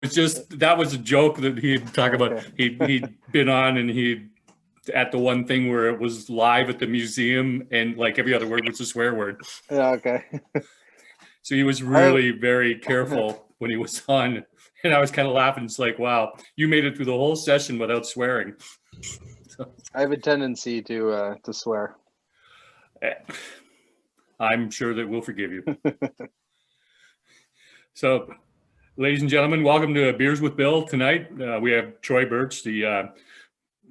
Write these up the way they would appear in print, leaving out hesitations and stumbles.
It's just that was a joke that he'd talk about. Okay. He'd been on and he at the one thing where it was live at the museum and like every other word was a swear word. Yeah, okay. So he was I really very careful when he was on. And I was kind of laughing. It's like, wow, you made it through the whole session without swearing. So, I have a tendency to swear. I'm sure that we'll forgive you. So, ladies and gentlemen, welcome to Beers with Bill tonight. We have Troy Burtch, the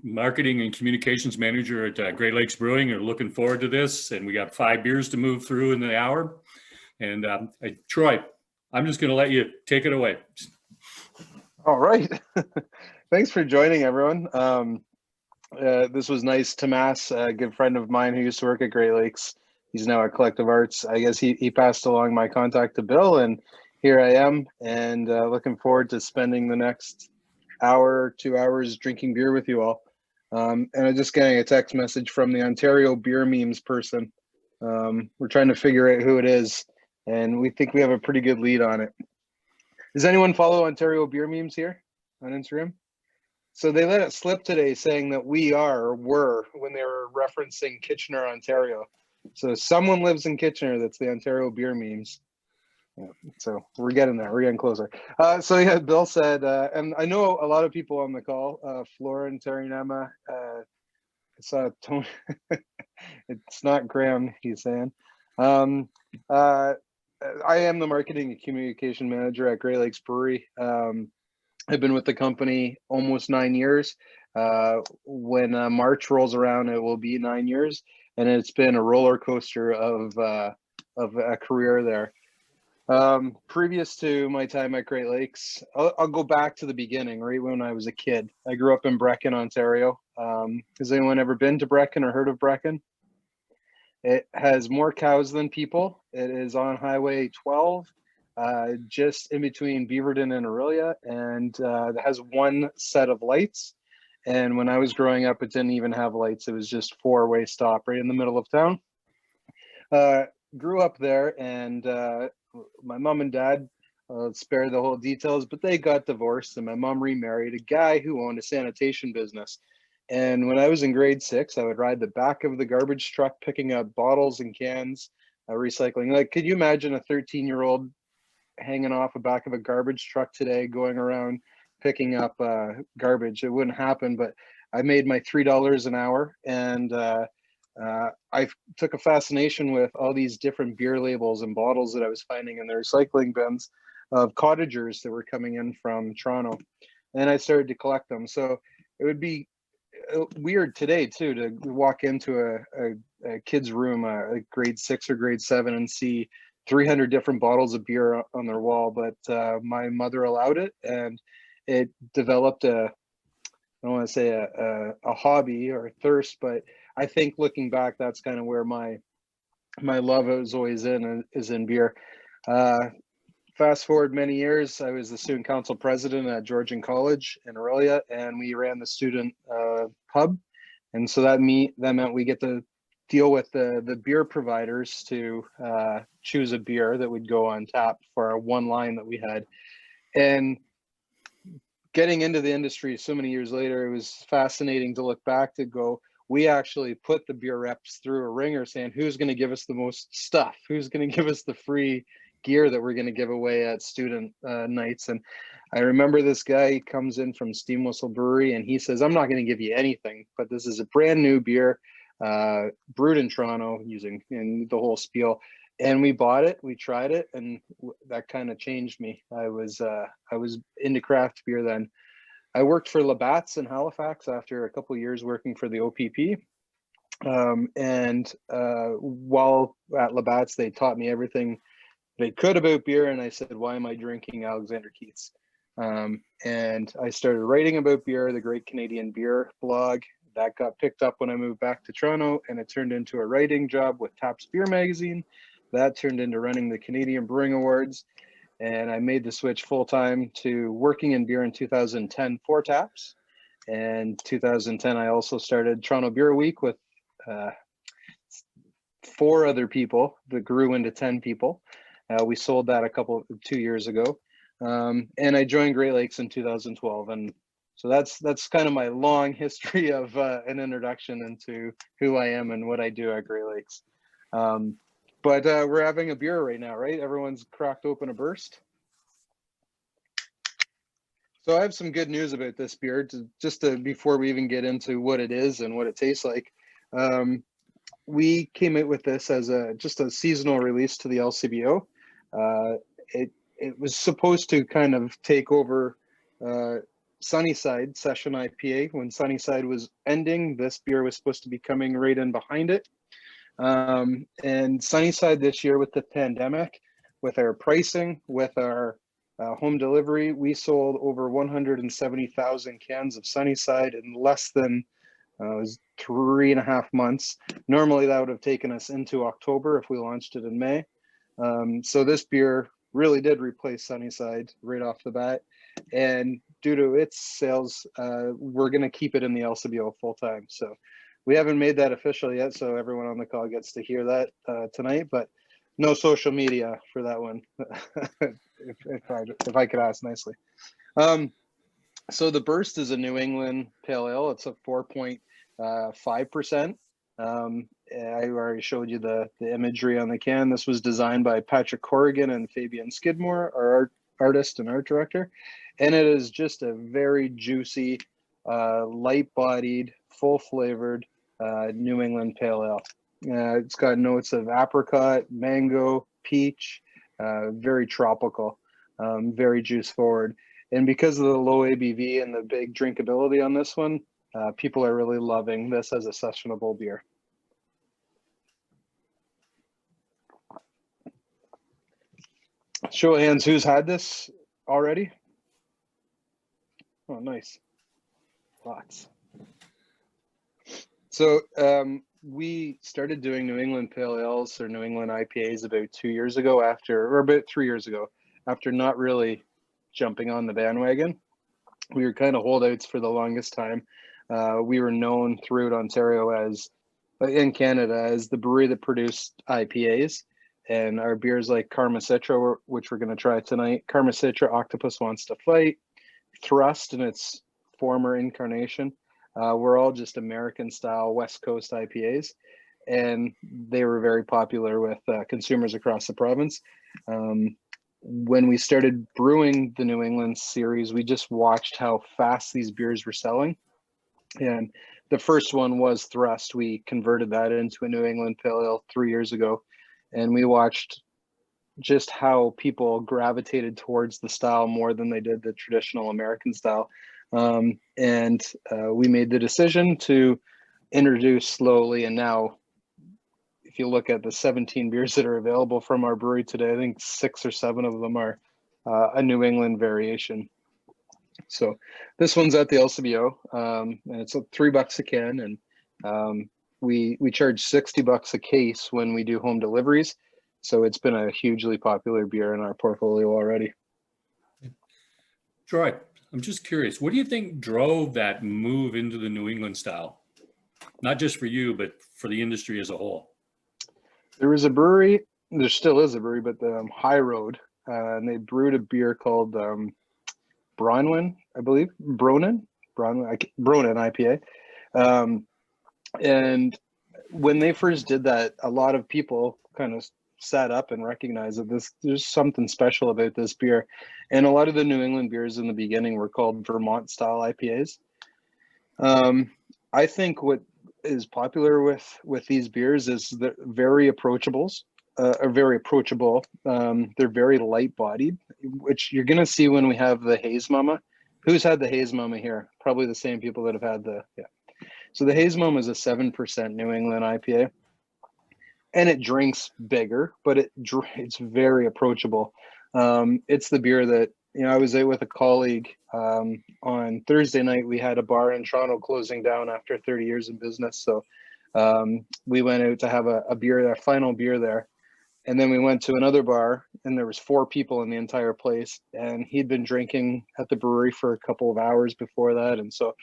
marketing and communications manager at Great Lakes Brewing. We're looking forward to this, and we got 5 beers to move through in the hour. And Troy, I'm just going to let you take it away. All right. Thanks for joining, everyone. This was nice. Tomas, a good friend of mine who used to work at Great Lakes, he's now at Collective Arts. I guess he passed along my contact to Bill, and here I am, and looking forward to spending the next hour, 2 hours drinking beer with you all. And I'm just getting a text message from the Ontario beer memes person. We're trying to figure out who it is, and we think we have a pretty good lead on it. Does anyone follow Ontario beer memes here on Instagram? So they let it slip today saying that we are or were when they were referencing Kitchener, Ontario. So someone lives in Kitchener that's the Ontario beer memes. Yeah, so we're getting there. We're getting closer. So yeah, Bill said, and I know a lot of people on the call, Flora and Terry Nema. I saw Tony. It's not Graham, he's saying. I am the marketing and communication manager at Great Lakes Brewery. I've been with the company almost 9 years. When March rolls around, it will be 9 years, and it's been a roller coaster of a career there. Previous to my time at Great Lakes, I'll go back to the beginning, right when I was a kid. I grew up in Brecken, Ontario. Has anyone ever been to Brecken or heard of Brecken? It has more cows than people. It is on Highway 12, just in between Beaverton and Aurelia, and it has one set of lights. And when I was growing up, it didn't even have lights. It was just four-way stop right in the middle of town. Grew up there, and my mom and dad, spare the whole details, but they got divorced, and my mom remarried a guy who owned a sanitation business. And when I was in grade 6, I would ride the back of the garbage truck picking up bottles and cans, recycling. Like, could you imagine a 13-year-old hanging off the back of a garbage truck today, going around picking up garbage? It wouldn't happen, but I made my $3 an hour, and I took a fascination with all these different beer labels and bottles that I was finding in the recycling bins of cottagers that were coming in from Toronto. And I started to collect them. So it would be weird today too to walk into a kid's room, like grade 6 or grade 7, and see 300 different bottles of beer on their wall. But my mother allowed it, and it developed I don't want to say a hobby or a thirst, but I think looking back, that's kind of where my love is always is in beer. Fast forward many years, I was the student council president at Georgian College in Aurelia, and we ran the student pub. And so that meant we get to deal with the beer providers to choose a beer that would go on tap for our one line that we had. And getting into the industry so many years later, it was fascinating to look back to go, we actually put the beer reps through a ringer saying, who's going to give us the most stuff? Who's going to give us the free gear that we're going to give away at student nights? And I remember this guy comes in from Steam Whistle Brewery, and he says, I'm not going to give you anything, but this is a brand new beer brewed in Toronto using the whole spiel. And we bought it, we tried it, and that kind of changed me. I was into craft beer then. I worked for Labatt's in Halifax after a couple of years working for the OPP. And while at Labatt's, they taught me everything they could about beer. And I said, why am I drinking Alexander Keith's? And I started writing about beer, the Great Canadian Beer blog. That got picked up when I moved back to Toronto, and it turned into a writing job with Taps Beer Magazine. That turned into running the Canadian Brewing Awards. And I made the switch full-time to working in beer in 2010 for Taps. And 2010, I also started Toronto Beer Week with 4 other people that grew into 10 people. We sold that 2 years ago. And I joined Great Lakes in 2012. And so that's kind of my long history of an introduction into who I am and what I do at Great Lakes. But we're having a beer right now, right? Everyone's cracked open a Burst. So I have some good news about this beer, before we even get into what it is and what it tastes like. We came out with this as just a seasonal release to the LCBO. It was supposed to kind of take over Sunnyside Session IPA. When Sunnyside was ending, this beer was supposed to be coming right in behind it. And Sunnyside this year, with the pandemic, with our pricing, with our home delivery, we sold over 170,000 cans of Sunnyside in less than it was 3.5 months. Normally that would have taken us into October if we launched it in May. So this beer really did replace Sunnyside right off the bat. And due to its sales, we're going to keep it in the LCBO full time. So we haven't made that official yet, so everyone on the call gets to hear that tonight, but no social media for that one, if I could ask nicely. So the Burst is a New England Pale Ale. It's a 4.5%. I already showed you the imagery on the can. This was designed by Patrick Corrigan and Fabian Skidmore, our artist and art director. And it is just a very juicy, light-bodied, full-flavored New England Pale Ale. It's got notes of apricot, mango, peach, very tropical, very juice forward. And because of the low ABV and the big drinkability on this one, people are really loving this as a sessionable beer. Show of hands, who's had this already? Oh, nice. Lots. So we started doing New England Pale Ales or New England IPAs about 2 years ago about 3 years ago, after not really jumping on the bandwagon. We were kind of holdouts for the longest time. We were known throughout Ontario in Canada as the brewery that produced IPAs, and our beers like Karma Citra, which we're going to try tonight, Karma Citra, Octopus Wants to Fight, Thrust in its former incarnation, we're all just American style West Coast IPAs, and they were very popular with consumers across the province. When we started brewing the New England series, we just watched how fast these beers were selling. And the first one was Thrust. We converted that into a New England Pale Ale 3 years ago. And we watched just how people gravitated towards the style more than they did the traditional American style. We made the decision to introduce slowly. And now, if you look at the 17 beers that are available from our brewery today, I think 6 or 7 of them are a New England variation. So this one's at the LCBO, and it's $3 a can, and we charge $60 a case when we do home deliveries. So it's been a hugely popular beer in our portfolio already. Troy, I'm just curious, what do you think drove that move into the New England style? Not just for you, but for the industry as a whole. There was a brewery, there still is a brewery, but the High Road, and they brewed a beer called Bronwyn, I believe, Bronin IPA. And when they first did that, a lot of people kind of sat up and recognized that there's something special about this beer. And a lot of the New England beers in the beginning were called Vermont style IPAs. I think what is popular with these beers is they're very approachable. They're very light bodied, which you're going to see when we have the Haze Mama. Who's had the Haze Mama here? Probably the same people that have had So the Haze Mama is a 7% New England IPA, and it drinks bigger, but it's very approachable. It's the beer that, I was out with a colleague on Thursday night. We had a bar in Toronto closing down after 30 years in business. So we went out to have a beer, our final beer there. And then we went to another bar, and there was 4 people in the entire place. And he'd been drinking at the brewery for a couple of hours before that. And so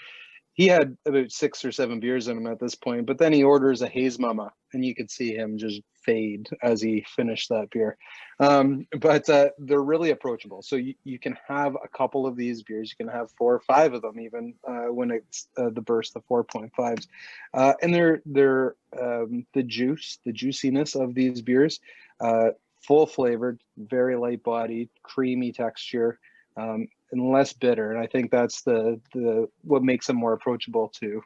he had about 6 or 7 beers in him at this point, but then he orders a Haze Mama, and you could see him just fade as he finished that beer. But they're really approachable. So you can have a couple of these beers. You can have 4 or 5 of them even when it's the burst, the 4.5s. And they're the juiciness of these beers, full flavored, very light bodied, creamy texture. And less bitter, and I think that's the what makes them more approachable to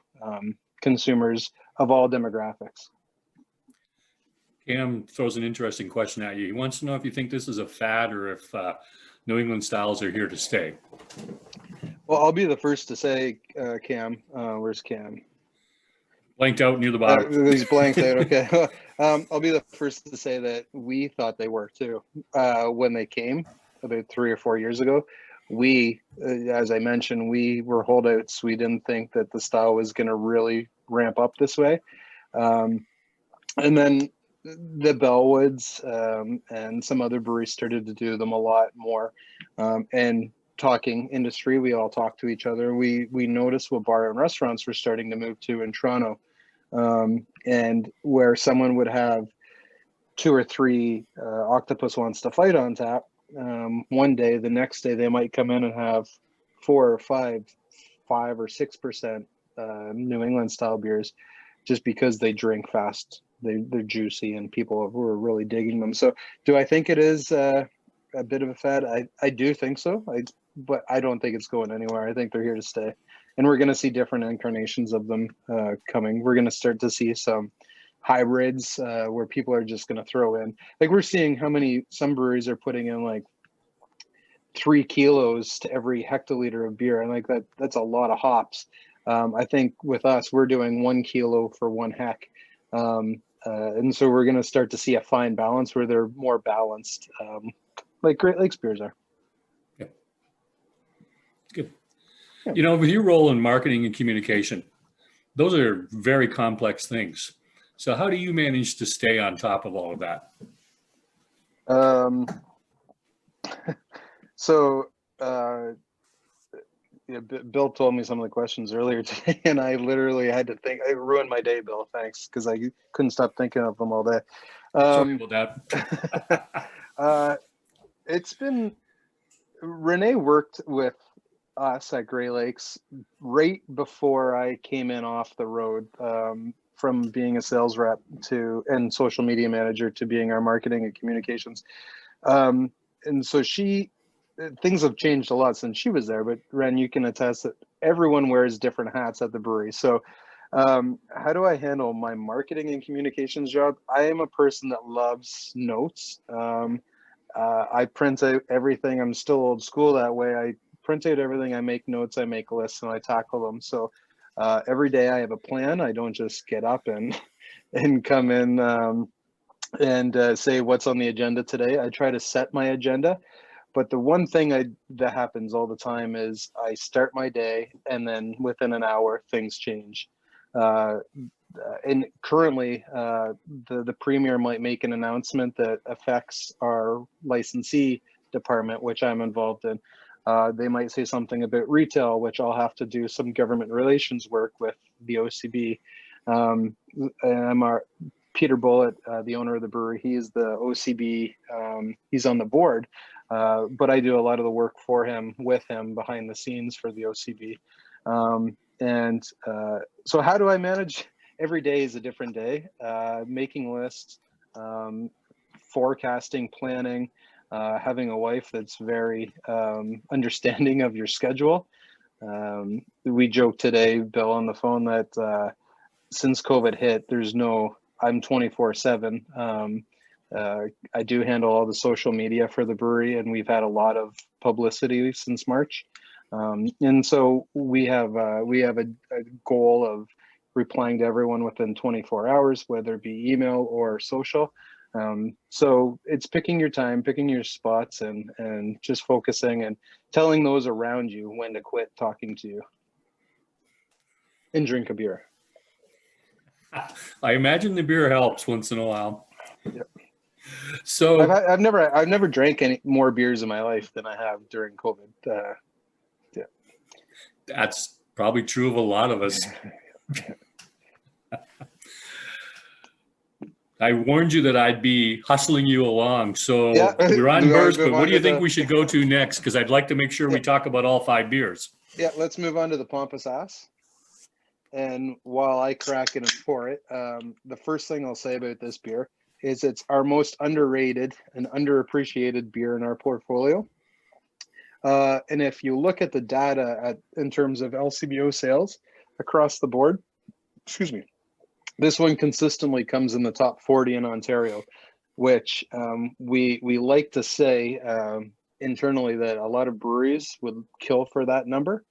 consumers of all demographics. Cam throws an interesting question at you. He wants to know if you think this is a fad or if New England styles are here to stay. Well, I'll be the first to say, Cam. Where's Cam? Blanked out near the bottom. He's blanked out. Okay. I'll be the first to say that we thought they were too when they came about 3 or 4 years ago. We, as I mentioned, we were holdouts. We didn't think that the style was going to really ramp up this way. And then the Bellwoods and some other breweries started to do them a lot more. And talking industry, we all talked to each other. We noticed what bar and restaurants were starting to move to in Toronto, and where someone would have 2 or 3 Octopus Wants to Fight on tap. One day, the next day they might come in and have 4 or 5 or 6% New England style beers, just because they drink fast. They're juicy and people were really digging them. So, do I think it is a bit of a fad? I do think so. But I don't think it's going anywhere. I think they're here to stay, and we're going to see different incarnations of them coming. We're going to start to see some hybrids where people are just going to throw in, like we're seeing some breweries are putting in like 3 kilos to every hectoliter of beer, and like that's a lot of hops. I think with us, we're doing 1 kilo for 1 hec, and so we're going to start to see a fine balance where they're more balanced, like Great Lakes beers are. Yeah, good. Yeah. You know, with your role in marketing and communication, those are very complex things. So how do you manage to stay on top of all of that? Yeah, Bill told me some of the questions earlier today, and I literally had to think. It ruined my day, Bill. Thanks, because I couldn't stop thinking of them all day. Sorry about that. It's been Renee worked with us at Great Lakes right before I came in off the road. From being a sales rep and social media manager to being our marketing and communications. And so things have changed a lot since she was there, but Ren, you can attest that everyone wears different hats at the brewery. So how do I handle my marketing and communications job? I am a person that loves notes. I print out everything. I'm still old school that way. I print out everything. I make notes, I make lists, and I tackle them. So every day I have a plan. I don't just get up and come in and say what's on the agenda today. I try to set my agenda. But the one thing that happens all the time is I start my day, and then within an hour, things change. And currently, the premier might make an announcement that affects our licensee department, which I'm involved in. They might say something about retail, which I'll have to do some government relations work with the OCB. And I'm Peter Bullitt, the owner of the brewery. He's the OCB. He's on the board, but I do a lot of the work for him, with him, behind the scenes for the OCB. So how do I manage? Every day is a different day. Making lists, forecasting, planning. Having a wife that's very understanding of your schedule. We joked today, Bill, on the phone that since COVID hit, I'm 24/7. I do handle all the social media for the brewery, and we've had a lot of publicity since March. And so we have a goal of replying to everyone within 24 hours, whether it be email or social. So it's picking your time, picking your spots, and just focusing and telling those around you when to quit talking to you and drink a beer. I imagine the beer helps once in a while. Yep. So I've never drank any more beers in my life than I have during COVID. That's Probably true of a lot of us. I warned you that I'd be hustling you along. So Yeah. we're on Do I Burtch, move but what on do to you think the? we should go to next? Because I'd like to make sure Yeah, we talk about all 5 beers. yeah. Let's move on to the Pompous Ass. And while I crack it and pour it, the first thing I'll say about this beer is it's our most underrated and underappreciated beer in our portfolio. And if you look at the data in terms of LCBO sales across the board, excuse me, this one consistently comes in the top 40 in Ontario, which we like to say internally that a lot of breweries would kill for that number.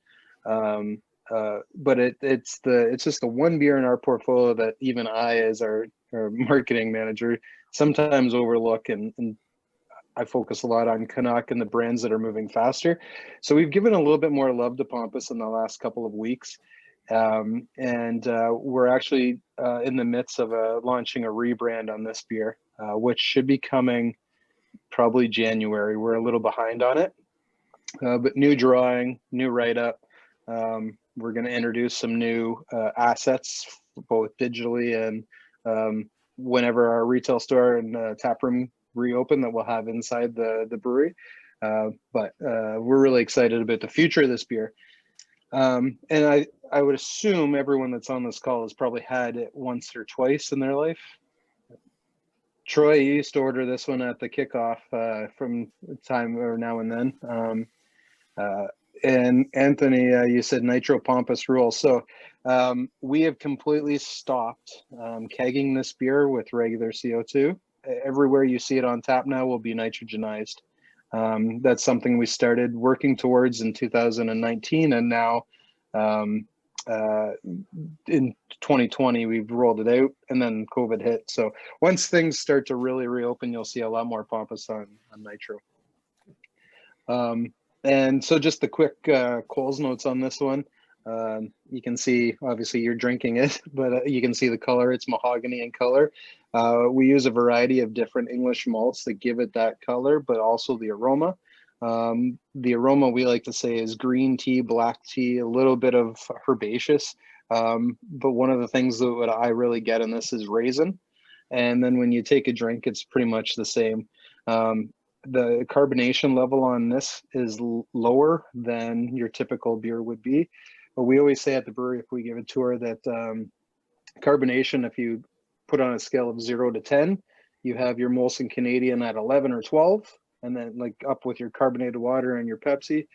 But it's just the one beer in our portfolio that even I, as our marketing manager, sometimes overlook, and I focus a lot on Canuck and the brands that are moving faster. So we've given a little bit more love to Pompous in the last couple of weeks. And we're actually in the midst of launching a rebrand on this beer, which should be coming probably January. We're a little behind on it, but new drawing, new write-up. We're going to introduce some new assets, both digitally and whenever our retail store and tap room reopen that we'll have inside the brewery. But we're really excited about the future of this beer. And I would assume everyone that's on this call has probably had it once or twice in their life. Troy, you used to order this one at the kickoff from time or now and then. And Anthony, you said Nitro Pompous rule. So we have completely stopped kegging this beer with regular CO2. Everywhere you see it on tap now will be nitrogenized. That's something we started working towards in 2019, and now in 2020 we've rolled it out, and then COVID hit. So once things start to really reopen, you'll see a lot more Pompous on nitro. And so just the quick Coles notes on this one. You can see, obviously you're drinking it, but you can see the color. It's mahogany in color. We use a variety of different English malts that give it that color, but also the aroma. The aroma we like to say is green tea, black tea, a little bit of herbaceous. But one of the things that I really get in this is raisin. And then when you take a drink, it's pretty much the same. The carbonation level on this is lower than your typical beer would be. But we always say at the brewery, if we give a tour, that carbonation, if you put on a scale of 0 to 10, you have your Molson Canadian at 11 or 12, and then like up with your carbonated water and your Pepsi.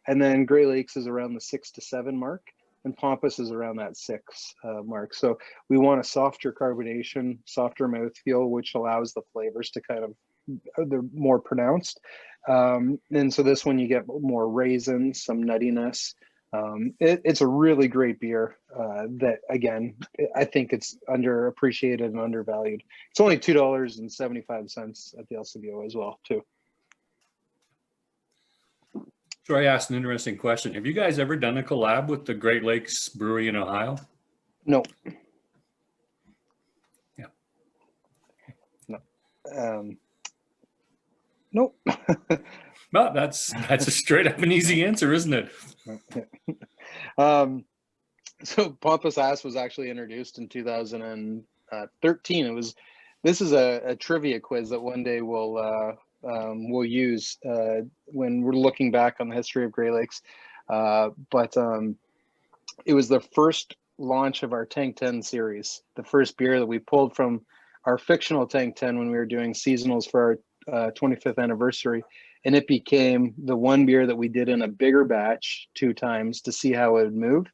And then Great Lakes is around the 6 to 7 mark, and Pompous is around that 6 mark. So we want a softer carbonation, softer mouthfeel, which allows the flavors to kind of, they're more pronounced. And so this one you get more raisins, some nuttiness. It's a really great beer that, again, I think it's underappreciated and undervalued. It's only $2.75 at the LCBO as well, too. Troy asked an interesting question. Have you guys ever done a collab with the Great Lakes Brewery in Ohio? No. Yeah. No. Nope. Well, that's a straight up and easy answer, isn't it? So Pompous Ass was actually introduced in 2013. This is a trivia quiz that one day we'll use when we're looking back on the history of Great Lakes. But it was the first launch of our Tank 10 series, the first beer that we pulled from our fictional Tank 10 when we were doing seasonals for our 25th anniversary. And it became the one beer that we did in a bigger batch 2 times to see how it would move.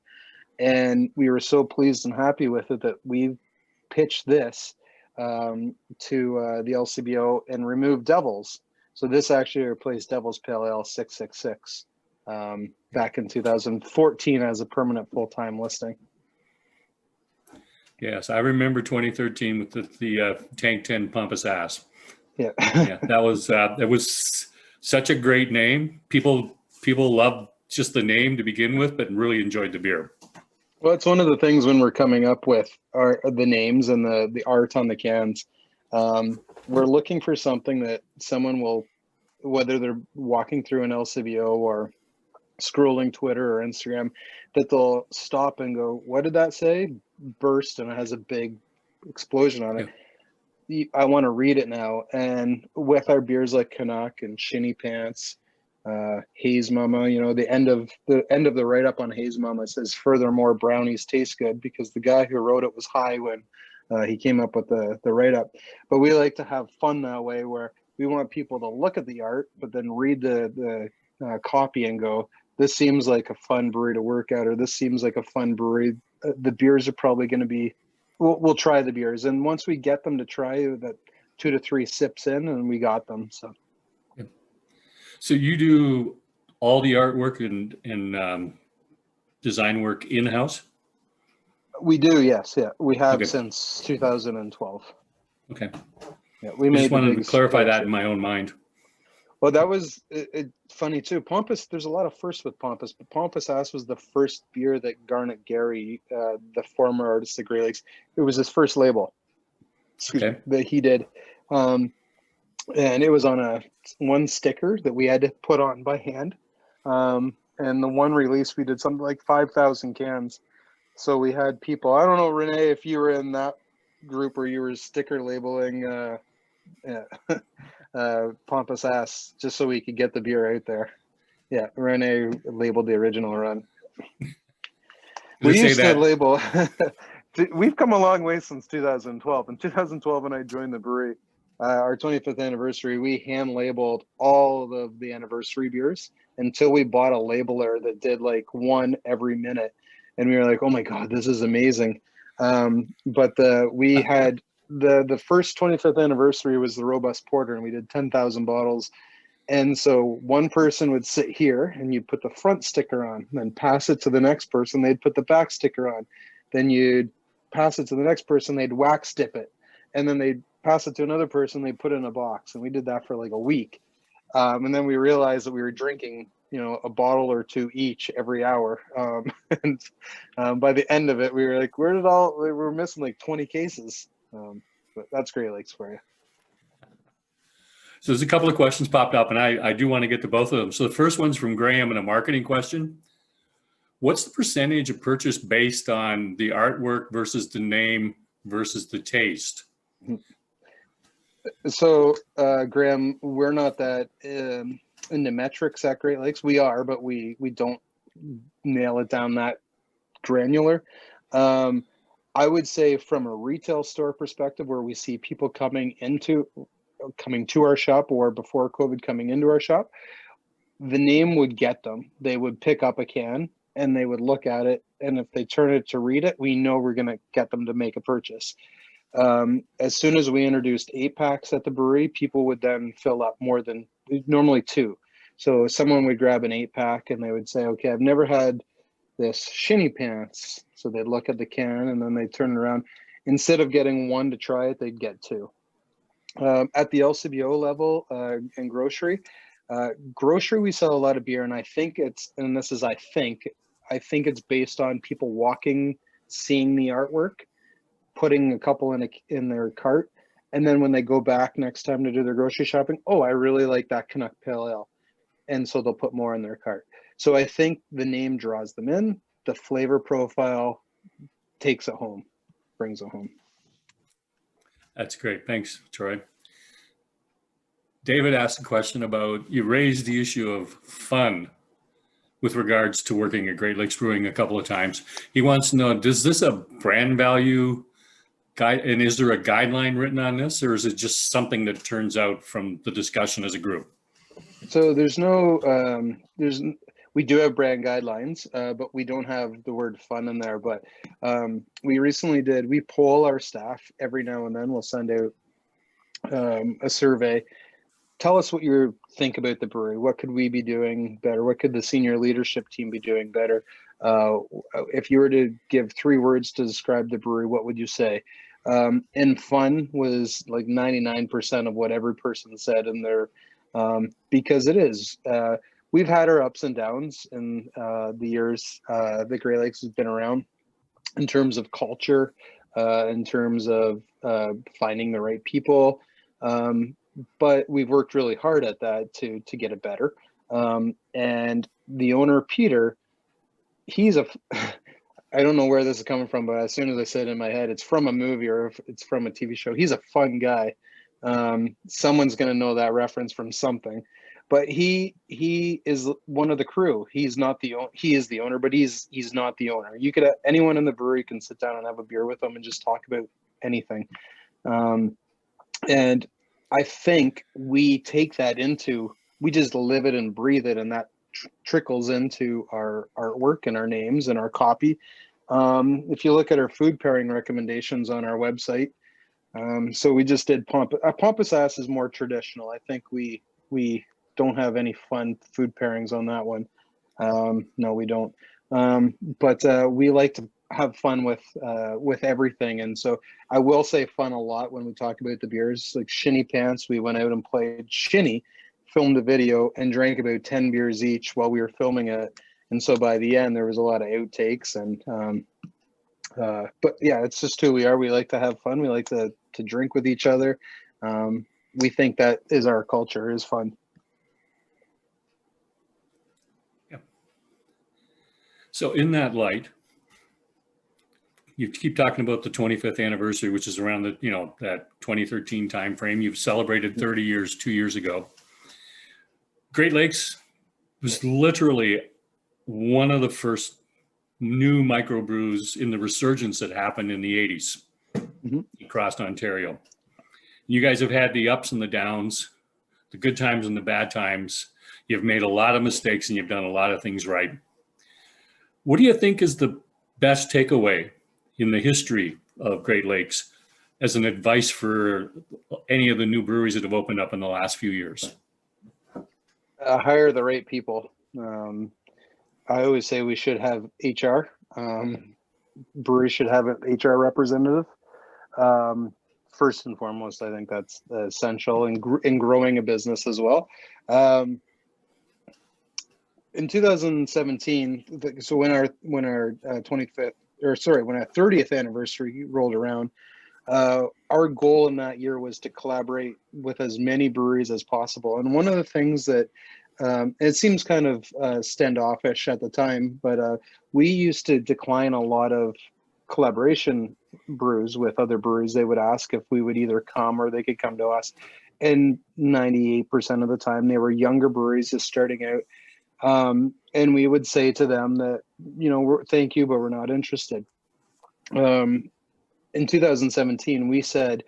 And we were so pleased and happy with it that we pitched this to the LCBO and removed Devils. So this actually replaced Devil's Pale Ale 666 back in 2014 as a permanent full-time listing. Yes, I remember 2013 with the Tank 10 Pompous Ass. Yeah. Yeah, that was such a great name. People loved just the name to begin with, but really enjoyed the beer. Well, it's one of the things when we're coming up with the names and the art on the cans. We're looking for something that someone will, whether they're walking through an LCBO or scrolling Twitter or Instagram, that they'll stop and go, "What did that say?" Burst, and it has a big explosion on it. I want to read it now. And with our beers like Canuck and Shinny Pants, Haze Mama, the end of the write up on Haze Mama says, "Furthermore, brownies taste good," because the guy who wrote it was high when he came up with the write up. But we like to have fun that way, where we want people to look at the art, but then read the copy and go, "This seems like a fun brewery to work at," or "This seems like a fun brewery." The beers are probably going to be. We'll try the beers, and once we get them to try that 2 to 3 sips in, and we got them. So you do all the artwork and design work in-house? We do, yes, yeah. We have Okay. since 2012. Okay. Yeah, we I made just the wanted big to clarify that splash. in my own mind. Well, that was funny too. Pompous, there's a lot of firsts with Pompous, but Pompous Ass was the first beer that Garnet Gary, the former artist of Grey Lakes, it was his first label. Excuse me, that he did. And it was on one sticker that we had to put on by hand. And the one release, we did something like 5,000 cans. So we had people, I don't know, Renee, if you were in that group or you were sticker labeling Pompous Ass, just so we could get the beer out there. Yeah, Renee labeled the original run. We used to label. We've come a long way since 2012. In 2012, when I joined the brewery, our 25th anniversary, we hand labeled all of the anniversary beers until we bought a labeler that did like one every minute, and we were like, "Oh my god, this is amazing!" But we had the first 25th anniversary was the Robust Porter, and we did 10,000 bottles. And so one person would sit here and you'd put the front sticker on, then pass it to the next person, they'd put the back sticker on. Then you'd pass it to the next person, they'd wax dip it. And then they'd pass it to another person, they'd put it in a box. And we did that for like a week. And then we realized that we were drinking, a bottle or two each every hour. And by the end of it, we were like, we were missing like 20 cases. But that's Grey Lakes for you. So there's a couple of questions popped up, and I do want to get to both of them. So the first one's from Graham and a marketing question. What's the percentage of purchase based on the artwork versus the name versus the taste? So, Graham, we're not that into metrics at Great Lakes. We are, but we don't nail it down that granular. I would say from a retail store perspective, where we see people coming to our shop, or before COVID coming into our shop, the name would get them. They would pick up a can and they would look at it, and if they turn it to read it, we know we're going to get them to make a purchase. As soon as we introduced 8-packs at the brewery, people would then fill up more than normally 2. So someone would grab an 8-pack and they would say, "Okay, I've never had this Shinny Pants." So they'd look at the can and then they'd turn it around. Instead of getting 1 to try it, they'd get 2. At the LCBO level in grocery, we sell a lot of beer, and I think it's based on people walking, seeing the artwork, putting a couple in their cart, and then when they go back next time to do their grocery shopping, "Oh, I really like that Canuck Pale Ale," and so they'll put more in their cart. So I think the name draws them in, the flavor profile takes it home, brings it home. That's great. Thanks, Troy. David asked a question about, you raised the issue of fun with regards to working at Great Lakes Brewing a couple of times. He wants to know, does this a brand value guide, and is there a guideline written on this, or is it just something that turns out from the discussion as a group? So we do have brand guidelines, but we don't have the word fun in there. But we poll our staff every now and then. We'll send out a survey. Tell us what you think about the brewery. What could we be doing better? What could the senior leadership team be doing better? If you were to give 3 words to describe the brewery, what would you say? And fun was like 99% of what every person said in their, because it is. We've had our ups and downs in the years that Grey Lakes has been around, in terms of culture, in terms of finding the right people. But we've worked really hard at that to get it better. And the owner, Peter, he's a, I don't know where this is coming from, but as soon as I said it in my head, it's from a movie or if it's from a TV show. He's a fun guy. Someone's going to know that reference from something, but he is one of the crew. He's not the he is the owner, but he's not the owner. You could anyone in the brewery can sit down and have a beer with him and just talk about anything. And I think we take that into, we just live it and breathe it, and that trickles into our artwork and our names and our copy. If you look at our food pairing recommendations on our website, so we just did Pompous Ass is more traditional. I think we don't have any fun food pairings on that one. No, we don't. But we like to have fun with everything, and so I will say fun a lot when we talk about the beers. Like Shinny Pants, we went out and played Shinny, filmed a video, and drank about 10 beers each while we were filming it. And so by the end, there was a lot of outtakes. And but yeah, it's just who we are. We like to have fun. We like to drink with each other. We think that is our culture, is fun. Yeah. So in that light, you keep talking about the 25th anniversary, which is around the, that 2013 timeframe. You've celebrated 30 years 2 years ago. Great Lakes was literally one of the first new microbrews in the resurgence that happened in the 80s across Ontario. You guys have had the ups and the downs, the good times and the bad times. You've made a lot of mistakes and you've done a lot of things right. What do you think is the best takeaway in the history of Great Lakes as an advice for any of the new breweries that have opened up in the last few years? Hire the right people. I always say we should have HR. Breweries should have an HR representative. First and foremost, I think that's essential in growing a business as well. In 2017, so when our 25th, or sorry, when our 30th anniversary rolled around, our goal in that year was to collaborate with as many breweries as possible. And one of the things that it seems kind of standoffish at the time, but we used to decline a lot of collaboration brews with other breweries. They would ask if we would either come or they could come to us. And 98% of the time, they were younger breweries just starting out. And we would say to them that, thank you, but we're not interested. In 2017, we said,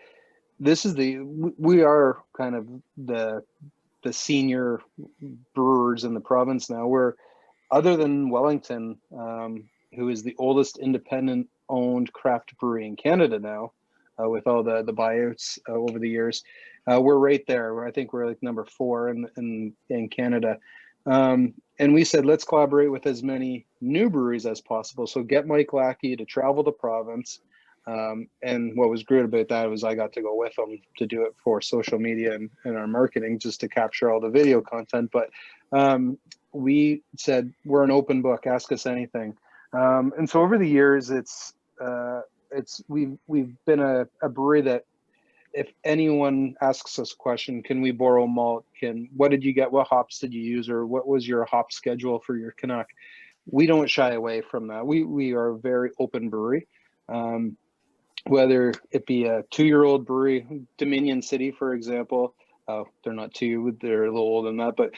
we are kind of the senior brewers in the province now. We're, other than Wellington, who is the oldest independent owned craft brewery in Canada now, with all the buyouts over the years, we're right there. I think we're like number 4 in Canada. And we said, let's collaborate with as many new breweries as possible. So get Mike Lackey to travel the province. And what was great about that was I got to go with him to do it for social media and our marketing, just to capture all the video content. But we said, we're an open book, ask us anything. And so over the years, we've been a brewery that, if anyone asks us a question, can we borrow malt? What did you get? What hops did you use? Or what was your hop schedule for your Canuck? We don't shy away from that. We are a very open brewery. Whether it be a 2-year-old brewery, Dominion City, for example, they're not 2, they're a little older than that, but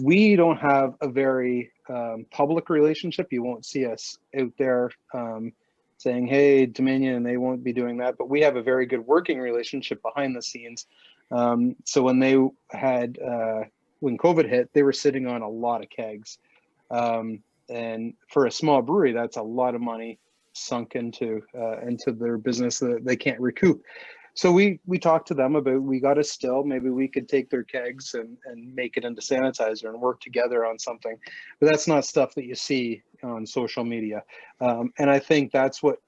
we don't have a very public relationship. You won't see us out there saying, hey, Dominion, they won't be doing that, but we have a very good working relationship behind the scenes. So when when COVID hit, they were sitting on a lot of kegs. And for a small brewery, that's a lot of money sunk into their business that they can't recoup. So we talked to them about, we got a still, maybe we could take their kegs and make it into sanitizer and work together on something. But that's not stuff that you see on social media. And I think that's what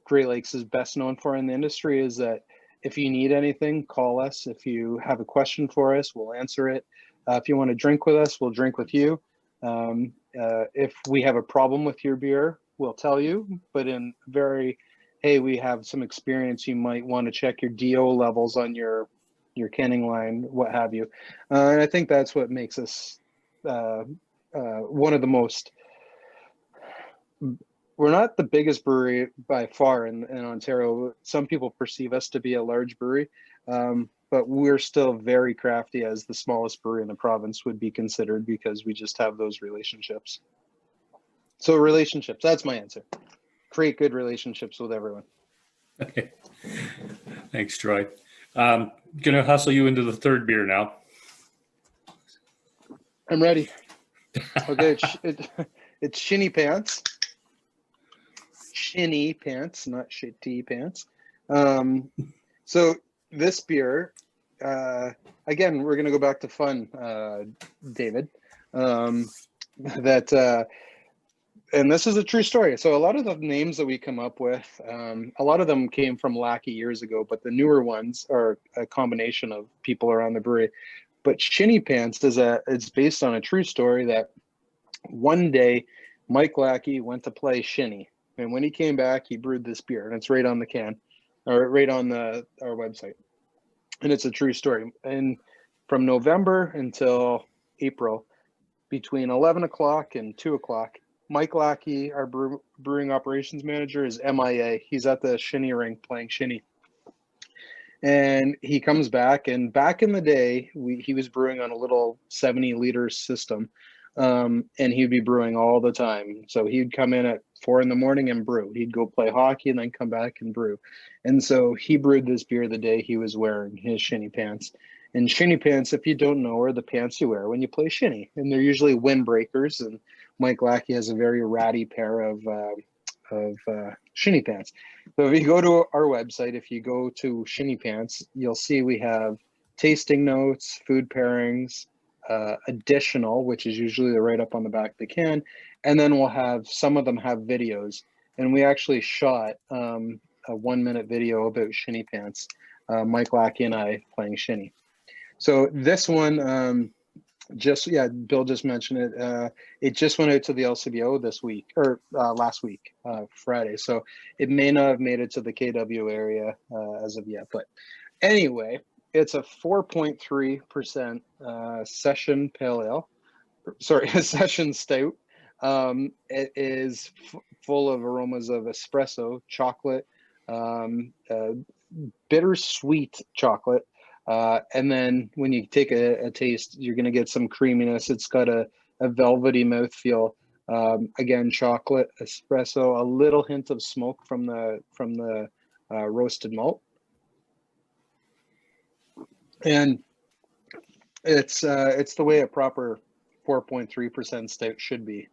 Great Lakes is best known for in the industry, is that if you need anything, call us. If you have a question for us, we'll answer it. If you want to drink with us, we'll drink with you. If we have a problem with your beer, we'll tell you, but in very, hey, we have some experience, you might want to check your DO levels on your canning line, what have you. And I think that's what makes us one of the most. We're not the biggest brewery by far in Ontario. Some people perceive us to be a large brewery, but we're still very crafty, as the smallest brewery in the province would be considered, because we just have those relationships. So relationships, that's my answer. Create good relationships with everyone. Okay. Thanks, Troy. Gonna hustle you into the third beer now. I'm ready. Okay, it's Shinny Pants. Shinny Pants, not shitty pants. So this beer, again, we're going to go back to fun, David. And this is a true story. So a lot of the names that we come up with, a lot of them came from Lackey years ago, but the newer ones are a combination of people around the brewery. But Shinny Pants it's based on a true story that one day Mike Lackey went to play shinny, and when he came back, he brewed this beer, and it's right on the can, or right on our website, and it's a true story. And from November until April, between 11 o'clock and 2 o'clock, Mike Lackey, our brewing operations manager, is MIA. He's at the shinny rink playing shinny. And he comes back, and back in the day, he was brewing on a little 70-liter system, and he'd be brewing all the time. So he'd come in at 4 in the morning and brew. He'd go play hockey and then come back and brew. And so he brewed this beer the day he was wearing his shinny pants. And shinny pants, if you don't know, are the pants you wear when you play shinny, and they're usually windbreakers. And Mike Lackey has a very ratty pair of shinny pants. So if you go to our website, if you go to Shinny Pants, you'll see we have tasting notes, food pairings, additional, which is usually right up on the back of the can, and then we'll have, some of them have videos, and we actually shot a 1-minute video about Shinny Pants, Mike Lackey and I playing shinny. So this one, Bill just mentioned it. It just went out to the LCBO this week, or last week, Friday. So it may not have made it to the KW area as of yet. But anyway, it's a 4.3% session pale ale. Sorry, a session stout. It is full of aromas of espresso, chocolate, bittersweet chocolate. And then when you take a taste, you're going to get some creaminess. It's got a velvety mouthfeel. Again, chocolate, espresso, a little hint of smoke from the roasted malt. And it's the way a proper 4.3% stout should be.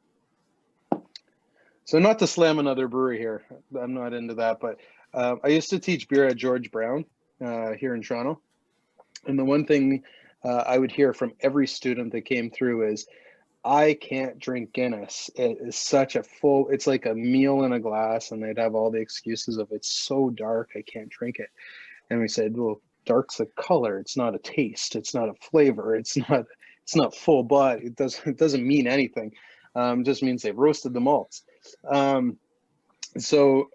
So not to slam another brewery here, I'm not into that, but I used to teach beer at George Brown here in Toronto. And the one thing I would hear from every student that came through is, I can't drink Guinness. It is such a full, it's like a meal in a glass, and they'd have all the excuses of, it's so dark, I can't drink it. And we said, well, dark's a color, it's not a taste, it's not a flavor, it's not full body, it doesn't mean anything. It just means they've roasted the malts. So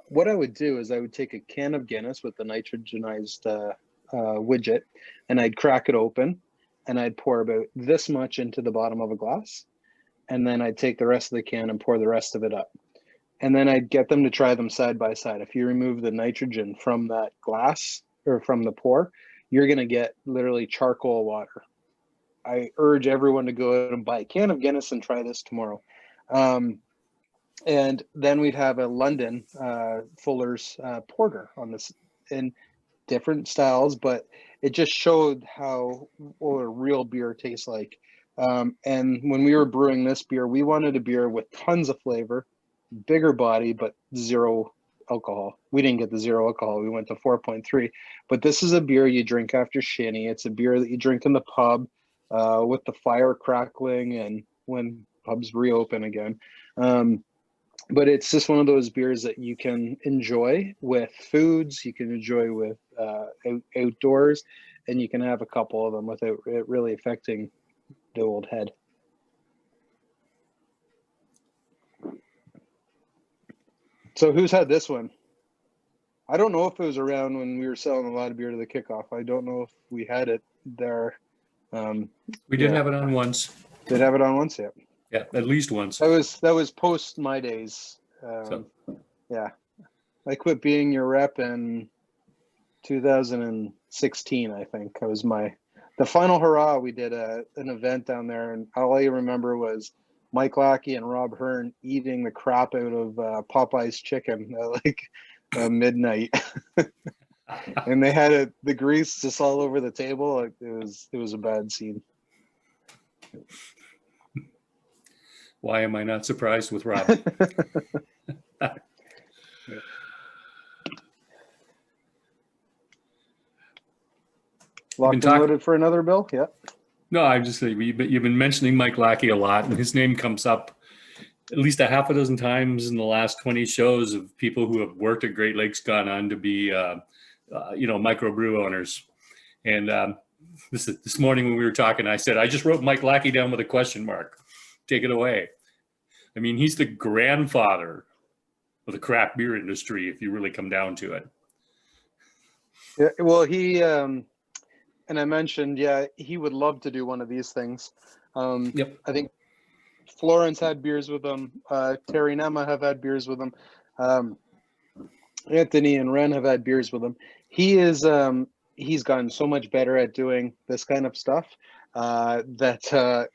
what I would do is I would take a can of Guinness with the nitrogenized widget, and I'd crack it open, and I'd pour about this much into the bottom of a glass, and then I'd take the rest of the can and pour the rest of it up, and then I'd get them to try them side by side. If you remove the nitrogen from that glass or from the pour, you're going to get literally charcoal water. I urge everyone to go out and buy a can of Guinness and try this tomorrow. And then we'd have a London Fuller's Porter on this, in different styles, but it just showed what a real beer tastes like. And when we were brewing this beer, we wanted a beer with tons of flavor, bigger body, but zero alcohol. We didn't get the zero alcohol. We went to 4.3. But this is a beer you drink after shinny. It's a beer that you drink in the pub with the fire crackling and when pubs reopen again. But it's just one of those beers that you can enjoy with foods, you can enjoy with outdoors, and you can have a couple of them without it really affecting the old head. So who's had this one? I don't know if it was around when we were selling a lot of beer to the kickoff. I don't know if we had it there. We did have it on once. Did have it on once, yeah. Yeah, at least once. That was post my days. So Yeah, I quit being your rep in 2016. I think that was the final hurrah. We did an event down there, and all I remember was Mike Lackey and Rob Hearn eating the crap out of Popeye's chicken at like midnight, and they had the grease just all over the table. Like, it was a bad scene. why am I not surprised with Rob? Locked and loaded for another, Bill? Yeah. No, I'm just saying, you've been mentioning Mike Lackey a lot, and his name comes up at least a half a dozen times in the last 20 shows of people who have worked at Great Lakes, gone on to be, microbrew owners. And this morning when we were talking, I said, I just wrote Mike Lackey down with a question mark. Take it away. I mean, he's the grandfather of the craft beer industry, if you really come down to it. Yeah, well, he and I mentioned, yeah, he would love to do one of these things. Yep. I think Florence had beers with him. Terry and Emma have had beers with him. Anthony and Ren have had beers with him. He's gotten so much better at doing this kind of stuff that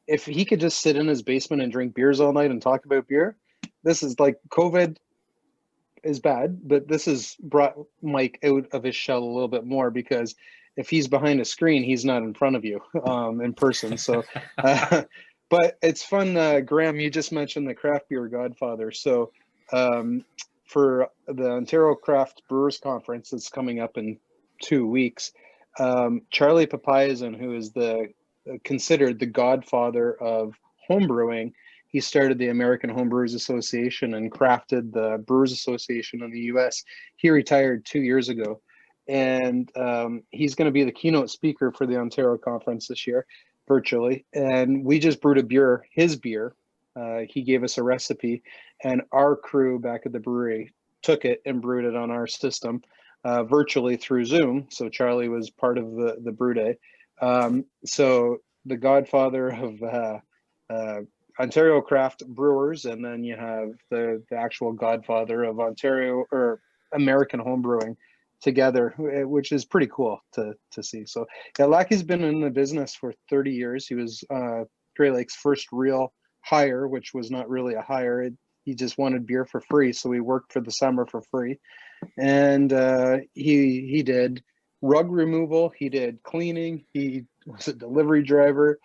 if he could just sit in his basement and drink beers all night and talk about beer, this is like COVID is bad, but this has brought Mike out of his shell a little bit more, because if he's behind a screen, he's not in front of you in person. So, but it's fun. Graham, you just mentioned the craft beer godfather. So for the Ontario Craft Brewers Conference that's coming up in 2 weeks, Charlie Papazian, who is considered the godfather of homebrewing, he started the American Homebrewers Association and crafted the Brewers Association in the U.S. He retired 2 years ago, and he's going to be the keynote speaker for the Ontario Conference this year, virtually. And we just brewed a beer, his beer. He gave us a recipe, and our crew back at the brewery took it and brewed it on our system virtually through Zoom. So Charlie was part of the brew day. So the godfather of Ontario craft brewers, and then you have the actual godfather of Ontario or American homebrewing together, which is pretty cool to see. So yeah, Lackey's been in the business for 30 years. He was Great Lakes' first real hire, which was not really a hire. He just wanted beer for free, so he worked for the summer for free. And he did rug removal, he did cleaning, he was a delivery driver,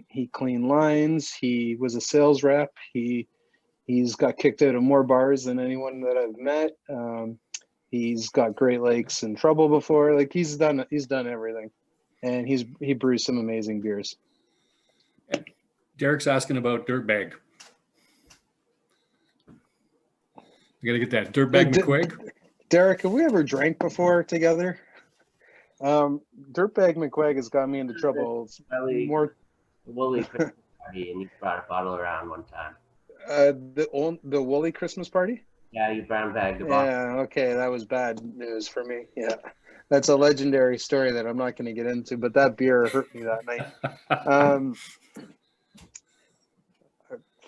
he cleaned lines, he was a sales rep, he's got kicked out of more bars than anyone that I've met. He's got Great Lakes in trouble before. Like, he's done everything, and he brews some amazing beers. Derek's asking about Dirtbag. You gotta get that Dirtbag McQuaig. Derek, have we ever drank before together? Dirtbag McQuaig has got me into trouble. The Woolly Christmas party, and you brought a bottle around one time. The Woolly Christmas party? Yeah, you brown bagged the bottle. Yeah, okay, that was bad news for me. Yeah, that's a legendary story that I'm not going to get into, but that beer hurt me that night.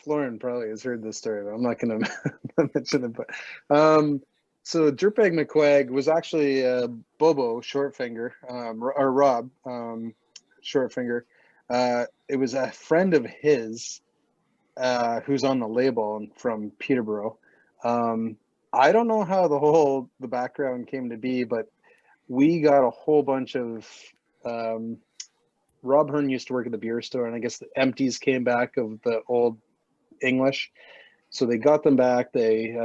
Florin probably has heard this story, but I'm not going to mention it. But so Dirtbag McQuaig was actually Bobo Shortfinger, or Rob Shortfinger. It was a friend of his who's on the label from Peterborough. I don't know how the background came to be, but we got a whole bunch of Rob Hearn used to work at the beer store, and I guess the empties came back of the old English, so they got them back. They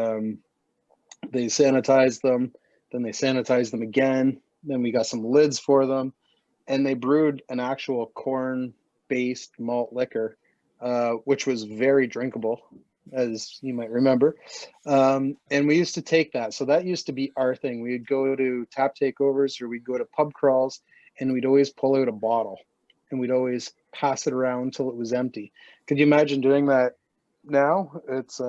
sanitized them, then they sanitized them again. Then we got some lids for them, and they brewed an actual corn-based malt liquor, which was very drinkable, as you might remember. And we used to take that. So that used to be our thing. We'd go to tap takeovers, or we'd go to pub crawls, and we'd always pull out a bottle, and we'd always pass it around until it was empty. Could you imagine doing that now? It's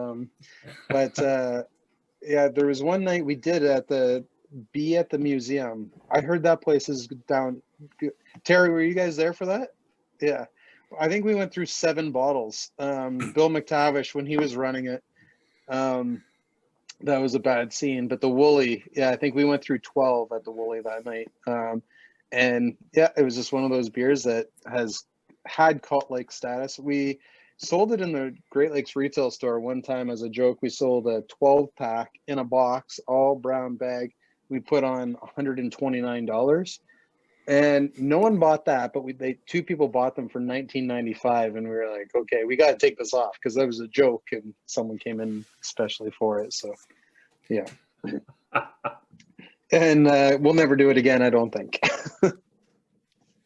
yeah, there was one night we did at the museum. I heard that place is down. Terry, were you guys there for that? Yeah, I think we went through 7 bottles. Bill McTavish, when he was running it, that was a bad scene. But the Woolly, yeah, I think we went through 12 at the Woolly that night. And yeah, it was just one of those beers that has had cult like status. We sold it in the Great Lakes retail store one time as a joke. We sold a 12-pack in a box, all brown bag. We put on $129. And no one bought that, but two people bought them for $19.95, and we were like, okay, we got to take this off because that was a joke, and someone came in especially for it. So, yeah, and we'll never do it again, I don't think.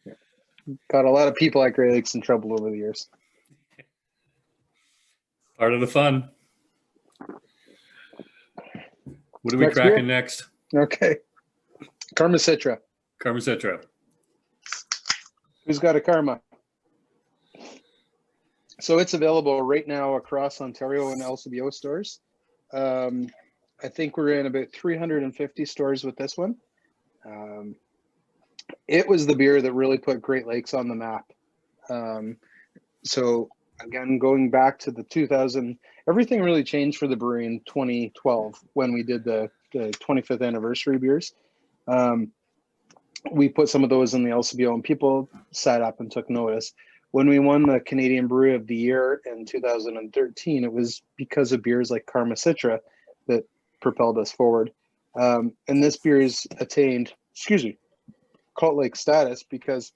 Yeah. Got a lot of people at Great Lakes in trouble over the years. Part of the fun. What are we Next cracking beer? next? Okay, Karma Citra. Karma Citra. Who's got a Karma? So it's available right now across Ontario and LCBO stores. I think we're in about 350 stores with this one. It was the beer that really put Great Lakes on the map. So again, going back to the 2000, everything really changed for the brewery in 2012 when we did the 25th anniversary beers. We put some of those in the LCBO and people sat up and took notice. When we won the Canadian Brewery of the Year in 2013, it was because of beers like Karma Citra that propelled us forward. And this beer has attained, cult-like status because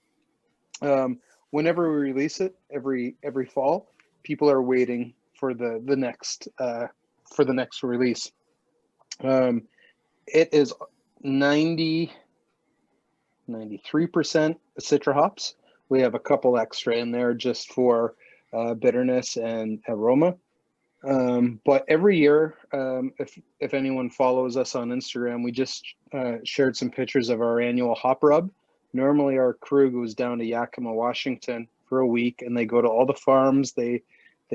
whenever we release it, every fall, people are waiting for the next release. It is 93% Citra hops. We have a couple extra in there just for bitterness and aroma. But every year, if anyone follows us on Instagram, we just shared some pictures of our annual hop rub. Normally our crew goes down to Yakima, Washington for a week, and they go to all the farms, they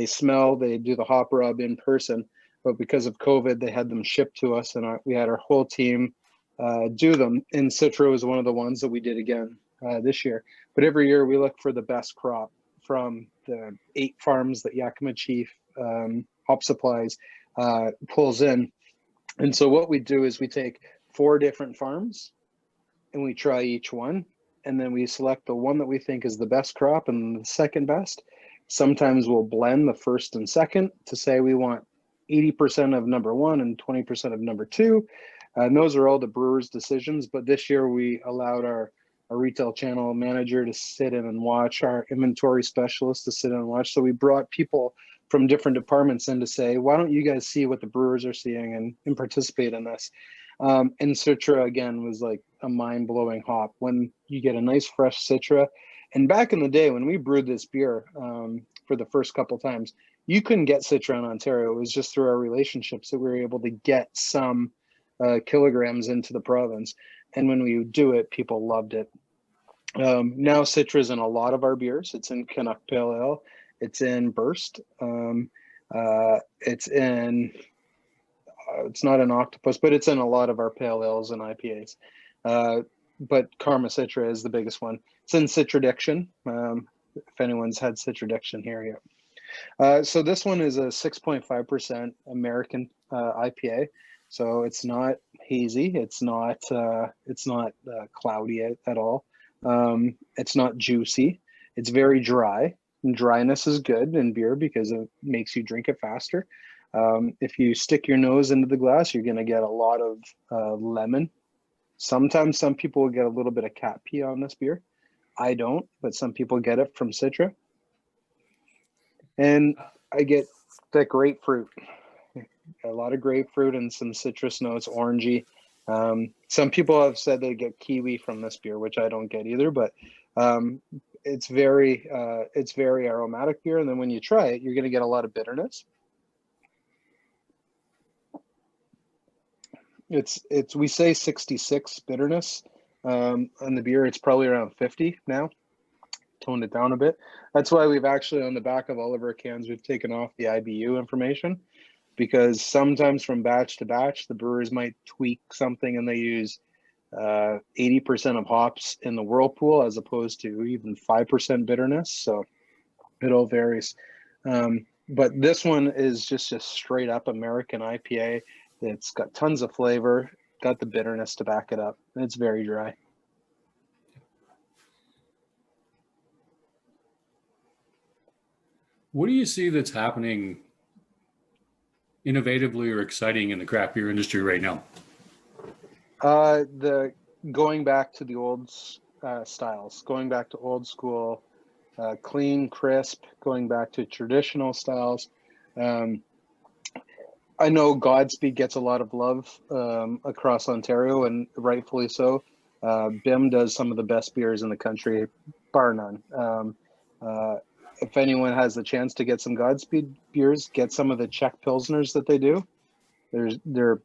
smell, they do the hop rub in person. But because of COVID, they had them shipped to us, and we had our whole team do them. And Citra was one of the ones that we did again this year. But every year we look for the best crop from the 8 farms that Yakima Chief Hop Supplies pulls in. And so what we do is we take 4 different farms and we try each one. And then we select the one that we think is the best crop and the second best. Sometimes we'll blend the first and second to say we want 80% of number 1 and 20% of number 2. And those are all the brewer's decisions. But this year we allowed our retail channel manager to sit in and watch, our inventory specialist to sit in and watch. So we brought people from different departments in to say, why don't you guys see what the brewers are seeing and participate in this? And Citra, again, was like a mind-blowing hop. When you get a nice fresh Citra, and back in the day when we brewed this beer for the first couple times, you couldn't get Citra in Ontario. It was just through our relationships that we were able to get some kilograms into the province. And when we do it, people loved it. Now Citra is in a lot of our beers. It's in Canuck Pale Ale. It's in Burst. It's in, it's not an Octopus, but it's in a lot of our Pale Ales and IPAs. But Karma Citra is the biggest one. It's in Citradiction. If anyone's had Citradiction here, yeah. So this one is a 6.5% American IPA. So it's not hazy. It's not cloudy at all. It's not juicy. It's very dry. And dryness is good in beer because it makes you drink it faster. If you stick your nose into the glass, you're going to get a lot of lemon. Sometimes some people will get a little bit of cat pee on this beer. I don't, but some people get it from Citra. And I get that grapefruit. A lot of grapefruit and some citrus notes, orangey. Some people have said they get kiwi from this beer, which I don't get either, but it's very aromatic beer. And then when you try it, you're going to get a lot of bitterness. We say 66 bitterness on the beer. It's probably around 50 now. Toned it down a bit. That's why we've actually, on the back of all of our cans, we've taken off the IBU information, because sometimes from batch to batch, the brewers might tweak something and they use 80% of hops in the whirlpool as opposed to even 5% bitterness. So It all varies. But this one is just a straight up American IPA. It's got tons of flavor, got the bitterness to back it up, and it's very dry. What do you see that's happening innovatively or exciting in the craft beer industry right now? The going back to the old styles, going back to old school, clean, crisp, going back to traditional styles. I know Godspeed gets a lot of love across Ontario, and rightfully so. BIM does some of the best beers in the country, bar none. If anyone has the chance to get some Godspeed beers, get some of the Czech Pilsners that they do. They're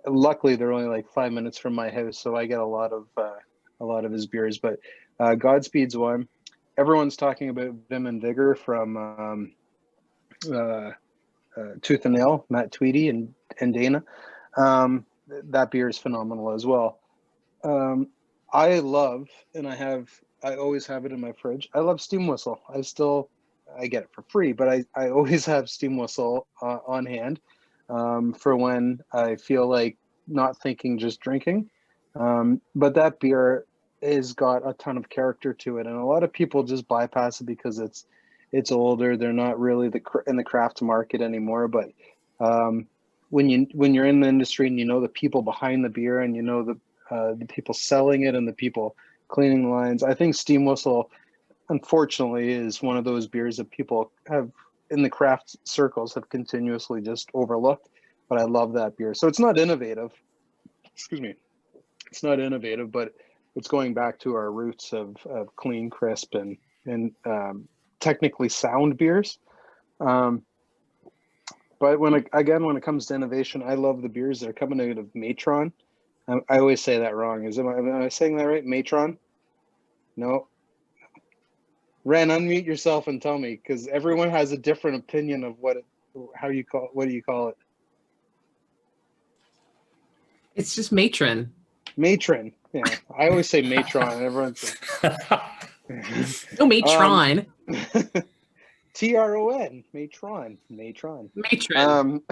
luckily they're only like 5 minutes from my house, so I get a lot of his beers. But Godspeed's one. Everyone's talking about Vim and Vigor from Tooth and Nail, Matt Tweedy and Dana. That beer is phenomenal as well. I love, and I always have it in my fridge. I love Steam Whistle. I get it for free, but I always have Steam Whistle on hand for when I feel like not thinking, just drinking. But that beer has got a ton of character to it, and a lot of people just bypass it because it's older. They're not really in the craft market anymore. But when you're in the industry and you know the people behind the beer and you know the people selling it and the people cleaning the lines, I think Steam Whistle, unfortunately, is one of those beers that people have in the craft circles have continuously just overlooked. But I love that beer. So it's not innovative. Excuse me. It's not innovative, but it's going back to our roots of clean, crisp, and technically sound beers. But when it comes to innovation, I love the beers that are coming out of Matron. I always say that wrong. Am I saying that right? Matron? No. Ren, unmute yourself and tell me, because everyone has a different opinion of what do you call it? It's just matron. Matron. Yeah, I always say Matron, and everyone's No, matron. Tron, Matron. Matron.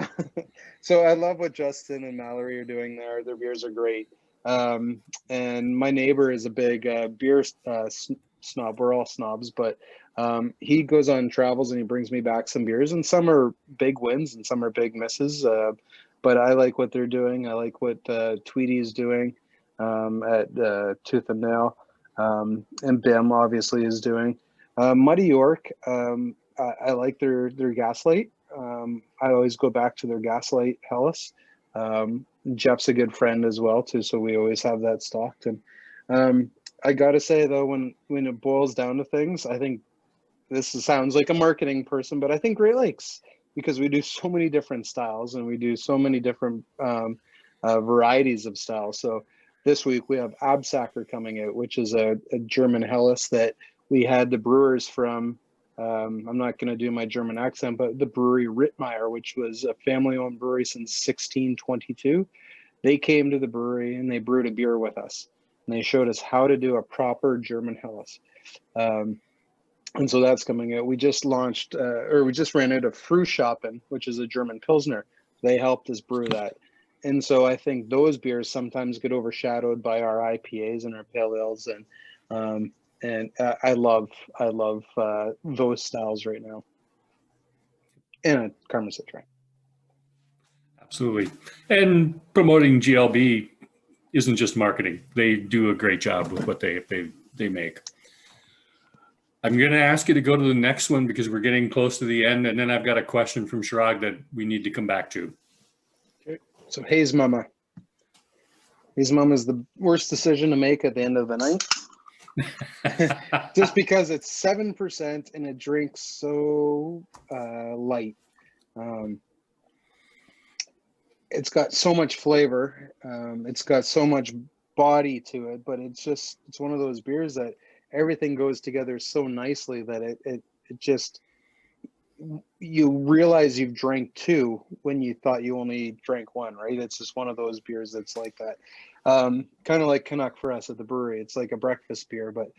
So I love what Justin and Mallory are doing there. Their beers are great. And my neighbor is a big beer snob. We're all snobs, but he goes on travels and he brings me back some beers, and some are big wins and some are big misses. But I like what they're doing. I like what Tweety is doing at Tooth and Nail, and BIM obviously is doing. Muddy York, I like their Gaslight. I always go back to their Gaslight Hellas. Jeff's a good friend as well too, so we always have that stocked. And I gotta say though, when it boils down to things, I think sounds like a marketing person, but I think Great Lakes, because we do so many different styles and we do so many different varieties of styles. So this week we have Absacker coming out, which is a German Helles that we had the brewers from. I'm not going to do my German accent, but the brewery Rittmeyer, which was a family-owned brewery since 1622. They came to the brewery and they brewed a beer with us, and they showed us how to do a proper German Helles. And so that's coming out. We just launched, we just ran out of Frühschoppen, which is a German Pilsner. They helped us brew that. And so I think those beers sometimes get overshadowed by our IPAs and our pale ales. And I love those styles right now. And a Carmen Citra. Absolutely. And promoting GLB isn't just marketing. They do a great job with what they make. I'm going to ask you to go to the next one because we're getting close to the end. And then I've got a question from Shirag that we need to come back to. Okay. So Haze Mama. Haze Mama is the worst decision to make at the end of the night. Just because it's 7% and it drinks so light. It's got so much flavor. It's got so much body to it, but it's one of those beers that everything goes together so nicely that it just, you realize you've drank two when you thought you only drank one, right? It's just one of those beers that's like that. Kind of like Canuck for us at the brewery. It's like a breakfast beer, but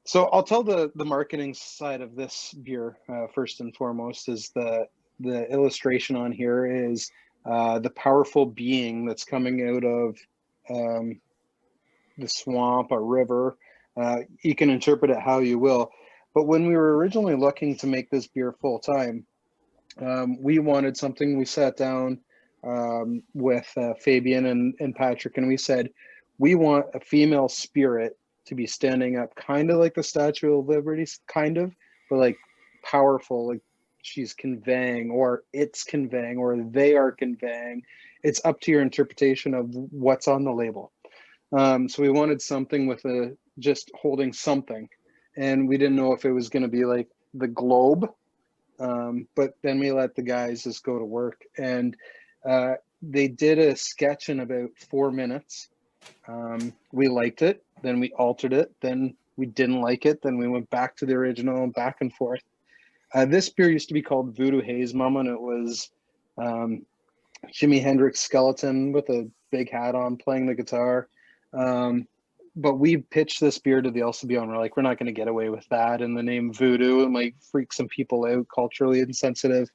So I'll tell the marketing side of this beer first and foremost. Is the illustration on here is the powerful being that's coming out of the swamp, a river. You can interpret it how you will. But when we were originally looking to make this beer full time, we wanted something. We sat down with Fabian and Patrick, and we said, we want a female spirit to be standing up, kind of like the Statue of Liberty, kind of, but like powerful, like she's conveying, or it's conveying, or they are conveying. It's up to your interpretation of what's on the label. So we wanted something with just holding something, and we didn't know if it was going to be like the globe. But then we let the guys just go to work, and they did a sketch in about 4 minutes. We liked it, then we altered it, then we didn't like it, then we went back to the original and back and forth. This beer used to be called Voodoo Haze Mama, and it was Jimi Hendrix skeleton with a big hat on playing the guitar. But we pitched this beer to the LCBO, and we're like, we're not going to get away with that. And the name Voodoo, it might freak some people out, culturally insensitive.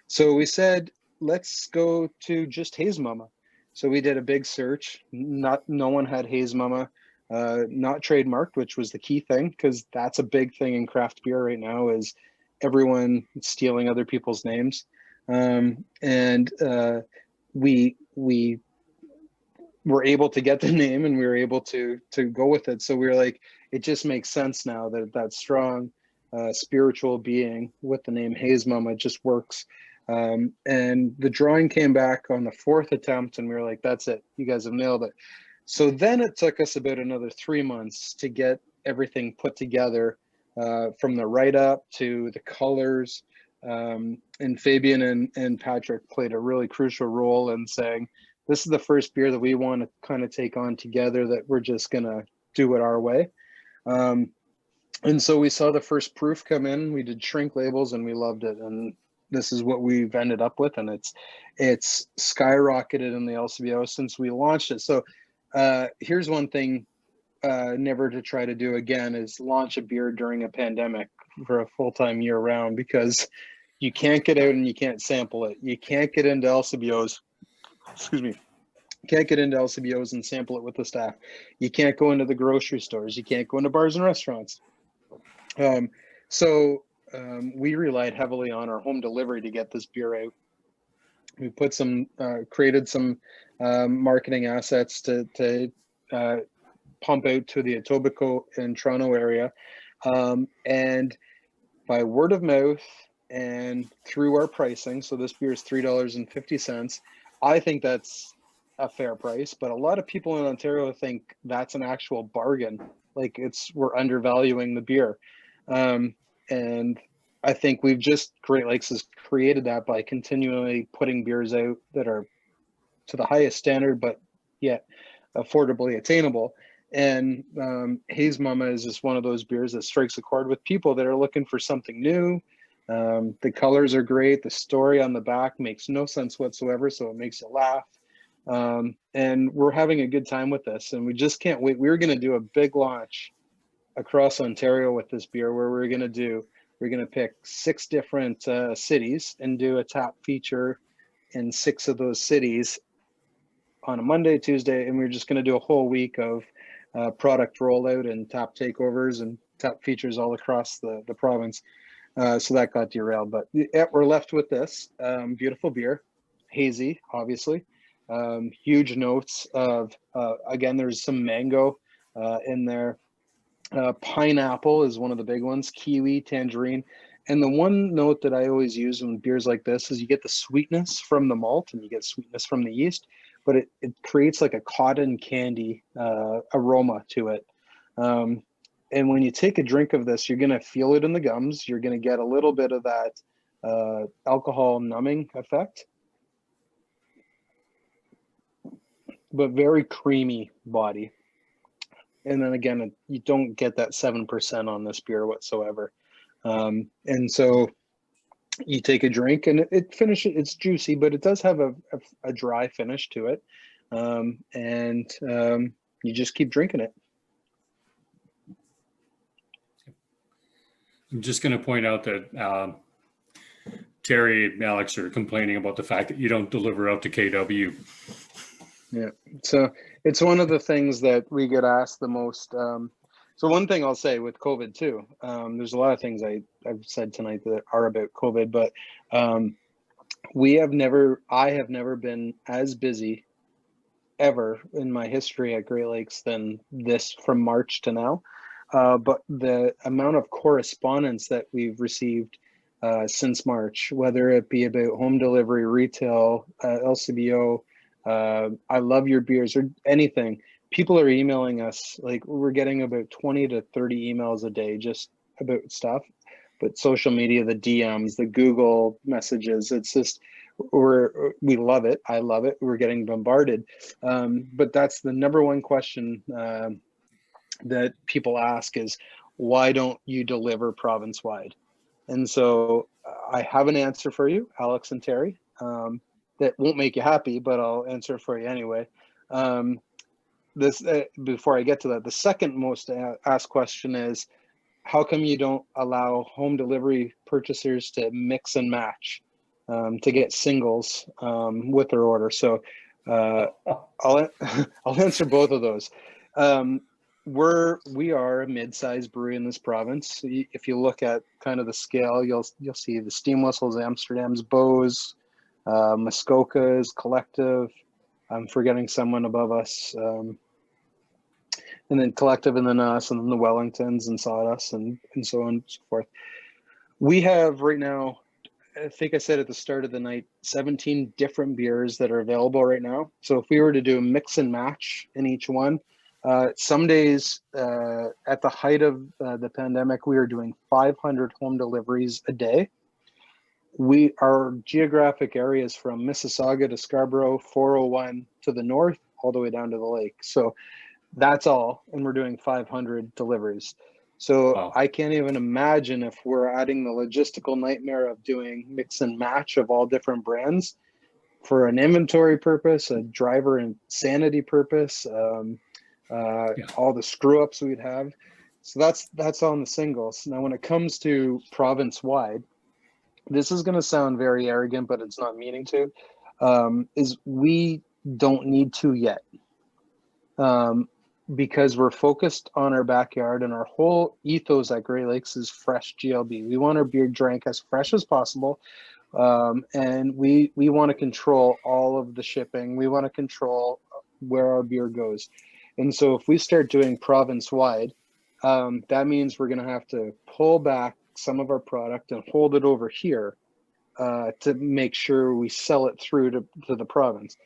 So we said, let's go to just Haze Mama. So we did a big search. No one had Haze Mama, not trademarked, which was the key thing, because that's a big thing in craft beer right now, is everyone stealing other people's names. We were able to get the name, and we were able to go with it. So we were like, it just makes sense now that strong spiritual being with the name Haze Mama just works. And the drawing came back on the 4th attempt, and we were like, that's it, you guys have nailed it. So then it took us about another 3 months to get everything put together, from the write-up to the colors. And Fabian and Patrick played a really crucial role in saying, this is the first beer that we want to kind of take on together, that we're just going to do it our way. And so we saw the first proof come in, we did shrink labels, and we loved it. And this is what we've ended up with. And it's skyrocketed in the LCBO since we launched it. So here's one thing never to try to do again, is launch a beer during a pandemic for a full-time year round, because you can't get out and you can't sample it. You can't get into LCBOs. Excuse me. Can't get into LCBOs and sample it with the staff. You can't go into the grocery stores. You can't go into bars and restaurants. So we relied heavily on our home delivery to get this beer out. We put created some marketing assets to pump out to the Etobicoke and Toronto area. And by word of mouth and through our pricing, so this beer is $3.50. I think that's a fair price, but a lot of people in Ontario think that's an actual bargain. Like we're undervaluing the beer. And I think Great Lakes has created that by continually putting beers out that are to the highest standard, but yet affordably attainable. And Haze Mama is just one of those beers that strikes a chord with people that are looking for something new. The colors are great. The story on the back makes no sense whatsoever, so it makes you laugh. And we're having a good time with this, and we just can't wait. We're going to do a big launch across Ontario with this beer, where we're going to pick 6 different cities and do a tap feature in 6 of those cities on a Monday, Tuesday, and we're just going to do a whole week of product rollout and tap takeovers and tap features all across the province. So that got derailed, but yeah, we're left with this beautiful beer, hazy, obviously. Huge notes of, again, there's some mango in there. Pineapple is one of the big ones, kiwi, tangerine. And the one note that I always use in beers like this is you get the sweetness from the malt and you get sweetness from the yeast, but it creates like a cotton candy aroma to it. And when you take a drink of this, you're going to feel it in the gums. You're going to get a little bit of that alcohol numbing effect, but very creamy body. And then again, you don't get that 7% on this beer whatsoever. And so you take a drink and it finishes, it's juicy, but it does have a dry finish to it. And you just keep drinking it. I'm just going to point out that Terry and Alex are complaining about the fact that you don't deliver out to KW. Yeah. So it's one of the things that we get asked the most. So one thing I'll say with COVID too, there's a lot of things I've said tonight that are about COVID, but I have never been as busy ever in my history at Great Lakes than this from March to now. But the amount of correspondence that we've received since March, whether it be about home delivery, retail, LCBO, I love your beers, or anything, people are emailing us. Like, we're getting about 20 to 30 emails a day just about stuff. But social media, the DMs, the Google messages, it's just, we love it. I love it. We're getting bombarded. But that's the number one question that people ask is, why don't you deliver province wide? And so I have an answer for you, Alex and Terry, that won't make you happy, but I'll answer it for you anyway. Before I get to that, the second most asked question is, how come you don't allow home delivery purchasers to mix and match to get singles with their order? So I'll answer both of those. We are a mid-sized brewery in this province. If you look at kind of the scale, you'll see the Steam Whistles, Amsterdam's, Bose, Muskoka's, Collective. I'm forgetting someone above us. And then Collective, and then us, and then the Wellingtons and Sawdust, and so on and so forth. We have right now, I think I said at the start of the night, 17 different beers that are available right now. So if we were to do a mix and match in each one, some days at the height of the pandemic, we were doing 500 home deliveries a day. Our geographic areas from Mississauga to Scarborough, 401 to the north, all the way down to the lake. So that's all, and we're doing 500 deliveries. So wow. I can't even imagine if we're adding the logistical nightmare of doing mix and match of all different brands for an inventory purpose, a driver and sanity purpose, all the screw ups we'd have. So that's on the singles. Now, when it comes to province wide, this is going to sound very arrogant, but it's not meaning to, is we don't need to yet. Because we're focused on our backyard, and our whole ethos at Great Lakes is fresh GLB. We want our beer drank as fresh as possible, and we want to control all of the shipping. We want to control where our beer goes. And so if we start doing province-wide, that means we're going to have to pull back some of our product and hold it over here to make sure we sell it through to the province.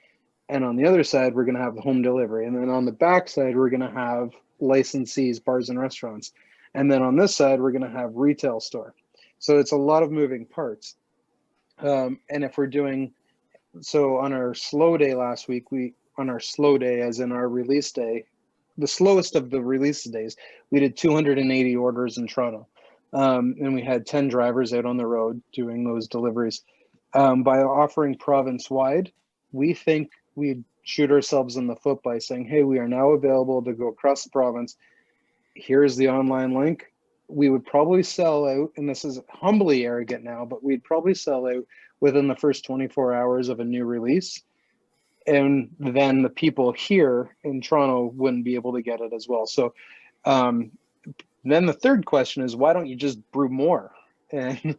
And on the other side, we're going to have the home delivery. And then on the back side, we're going to have licensees, bars and restaurants. And then on this side, we're going to have retail store. So it's a lot of moving parts. And if we're doing, so on our slow day last week, on our slow day, as in our release day, the slowest of the release days, we did 280 orders in Toronto. And we had 10 drivers out on the road doing those deliveries. By offering province-wide, we think we'd shoot ourselves in the foot by saying, hey, we are now available to go across the province. Here's the online link. We would probably sell out, and this is humbly arrogant now, but we'd probably sell out within the first 24 hours of a new release. And then the people here in Toronto wouldn't be able to get it as well. So then the third question is, why don't you just brew more? And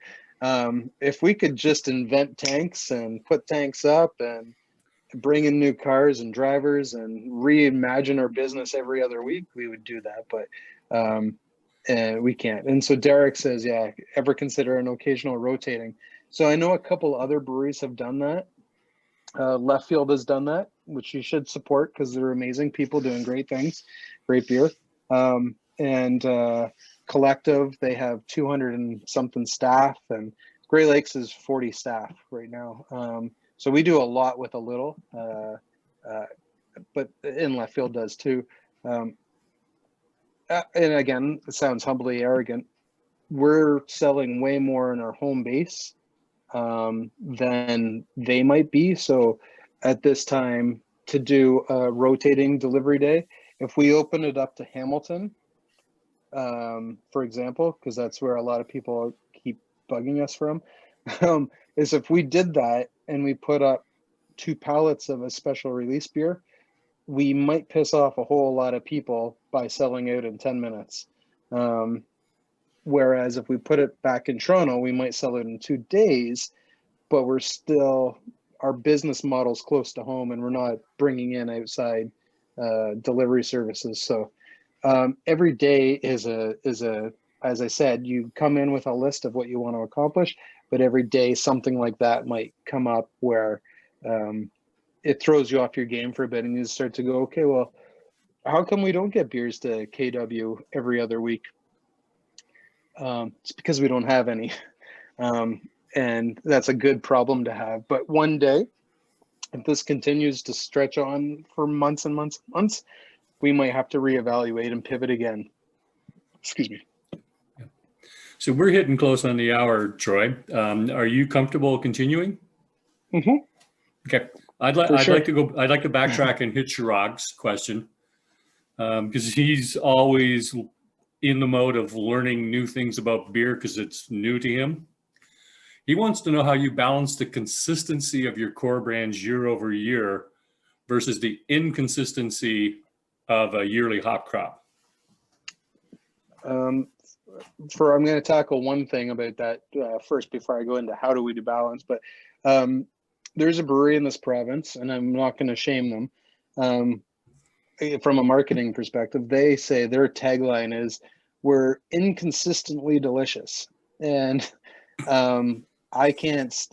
if we could just invent tanks and put tanks up and bring in new cars and drivers and reimagine our business every other week, we would do that, but we can't. And so Derek says, yeah, ever consider an occasional rotating? So I know a couple other breweries have done that. Left Field has done that, which you should support because they're amazing people doing great things, great beer. And Collective, they have 200 and something staff, and Great Lakes is 40 staff right now. So we do a lot with a little, but in Left Field does too. And again, it sounds humbly arrogant. We're selling way more in our home base than they might be. So at this time, to do a rotating delivery day, if we open it up to Hamilton, for example, because that's where a lot of people keep bugging us from, is if we did that and we put up 2 pallets of a special release beer, we might piss off a whole lot of people by selling out in 10 minutes. Whereas if we put it back in Toronto, we might sell it in 2 days, but our business model's close to home and we're not bringing in outside delivery services. So every day is as I said, you come in with a list of what you want to accomplish, but every day something like that might come up where it throws you off your game for a bit and you start to go, okay, well, how come we don't get beers to KW every other week? It's because we don't have any. And that's a good problem to have. But one day, if this continues to stretch on for months and months and months, we might have to reevaluate and pivot again. Excuse me. So we're hitting close on the hour, Troy. Are you comfortable continuing? Mm-hmm. Okay. I'd like to backtrack and hit Chirag's question because he's always in the mode of learning new things about beer because it's new to him. He wants to know how you balance the consistency of your core brands year over year versus the inconsistency of a yearly hop crop. I'm going to tackle one thing about that first before I go into how do we do balance. But there's a brewery in this province, and I'm not going to shame them. From a marketing perspective, they say their tagline is, "We're inconsistently delicious." And I can't.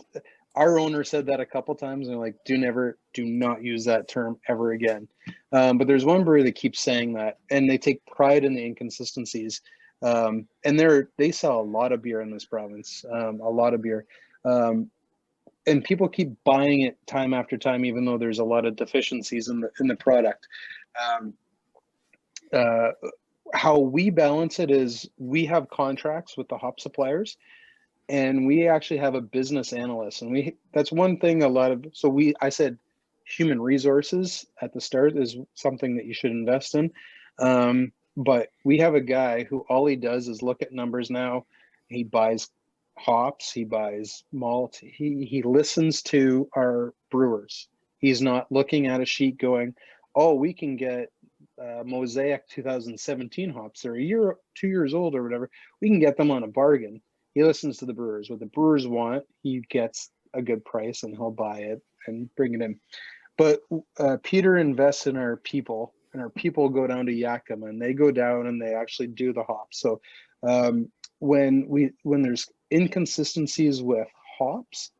Our owner said that a couple times, and like, do not use that term ever again. But there's one brewery that keeps saying that, and they take pride in the inconsistencies. And they sell a lot of beer in this province, a lot of beer. And people keep buying it time after time, even though there's a lot of deficiencies in the product. How we balance it is we have contracts with the hop suppliers, and we actually have a business analyst, and that's one thing I said human resources at the start is something that you should invest in. But we have a guy who all he does is look at numbers now. He buys hops, he buys malt, he listens to our brewers. He's not looking at a sheet going, oh, we can get Mosaic 2017 hops. They're 2 years old or whatever. We can get them on a bargain. He listens to the brewers. What the brewers want, he gets a good price and he'll buy it and bring it in. But Peter invests in our people, and our people go down to Yakima and they go down and they actually do the hops. So when there's inconsistencies with hops,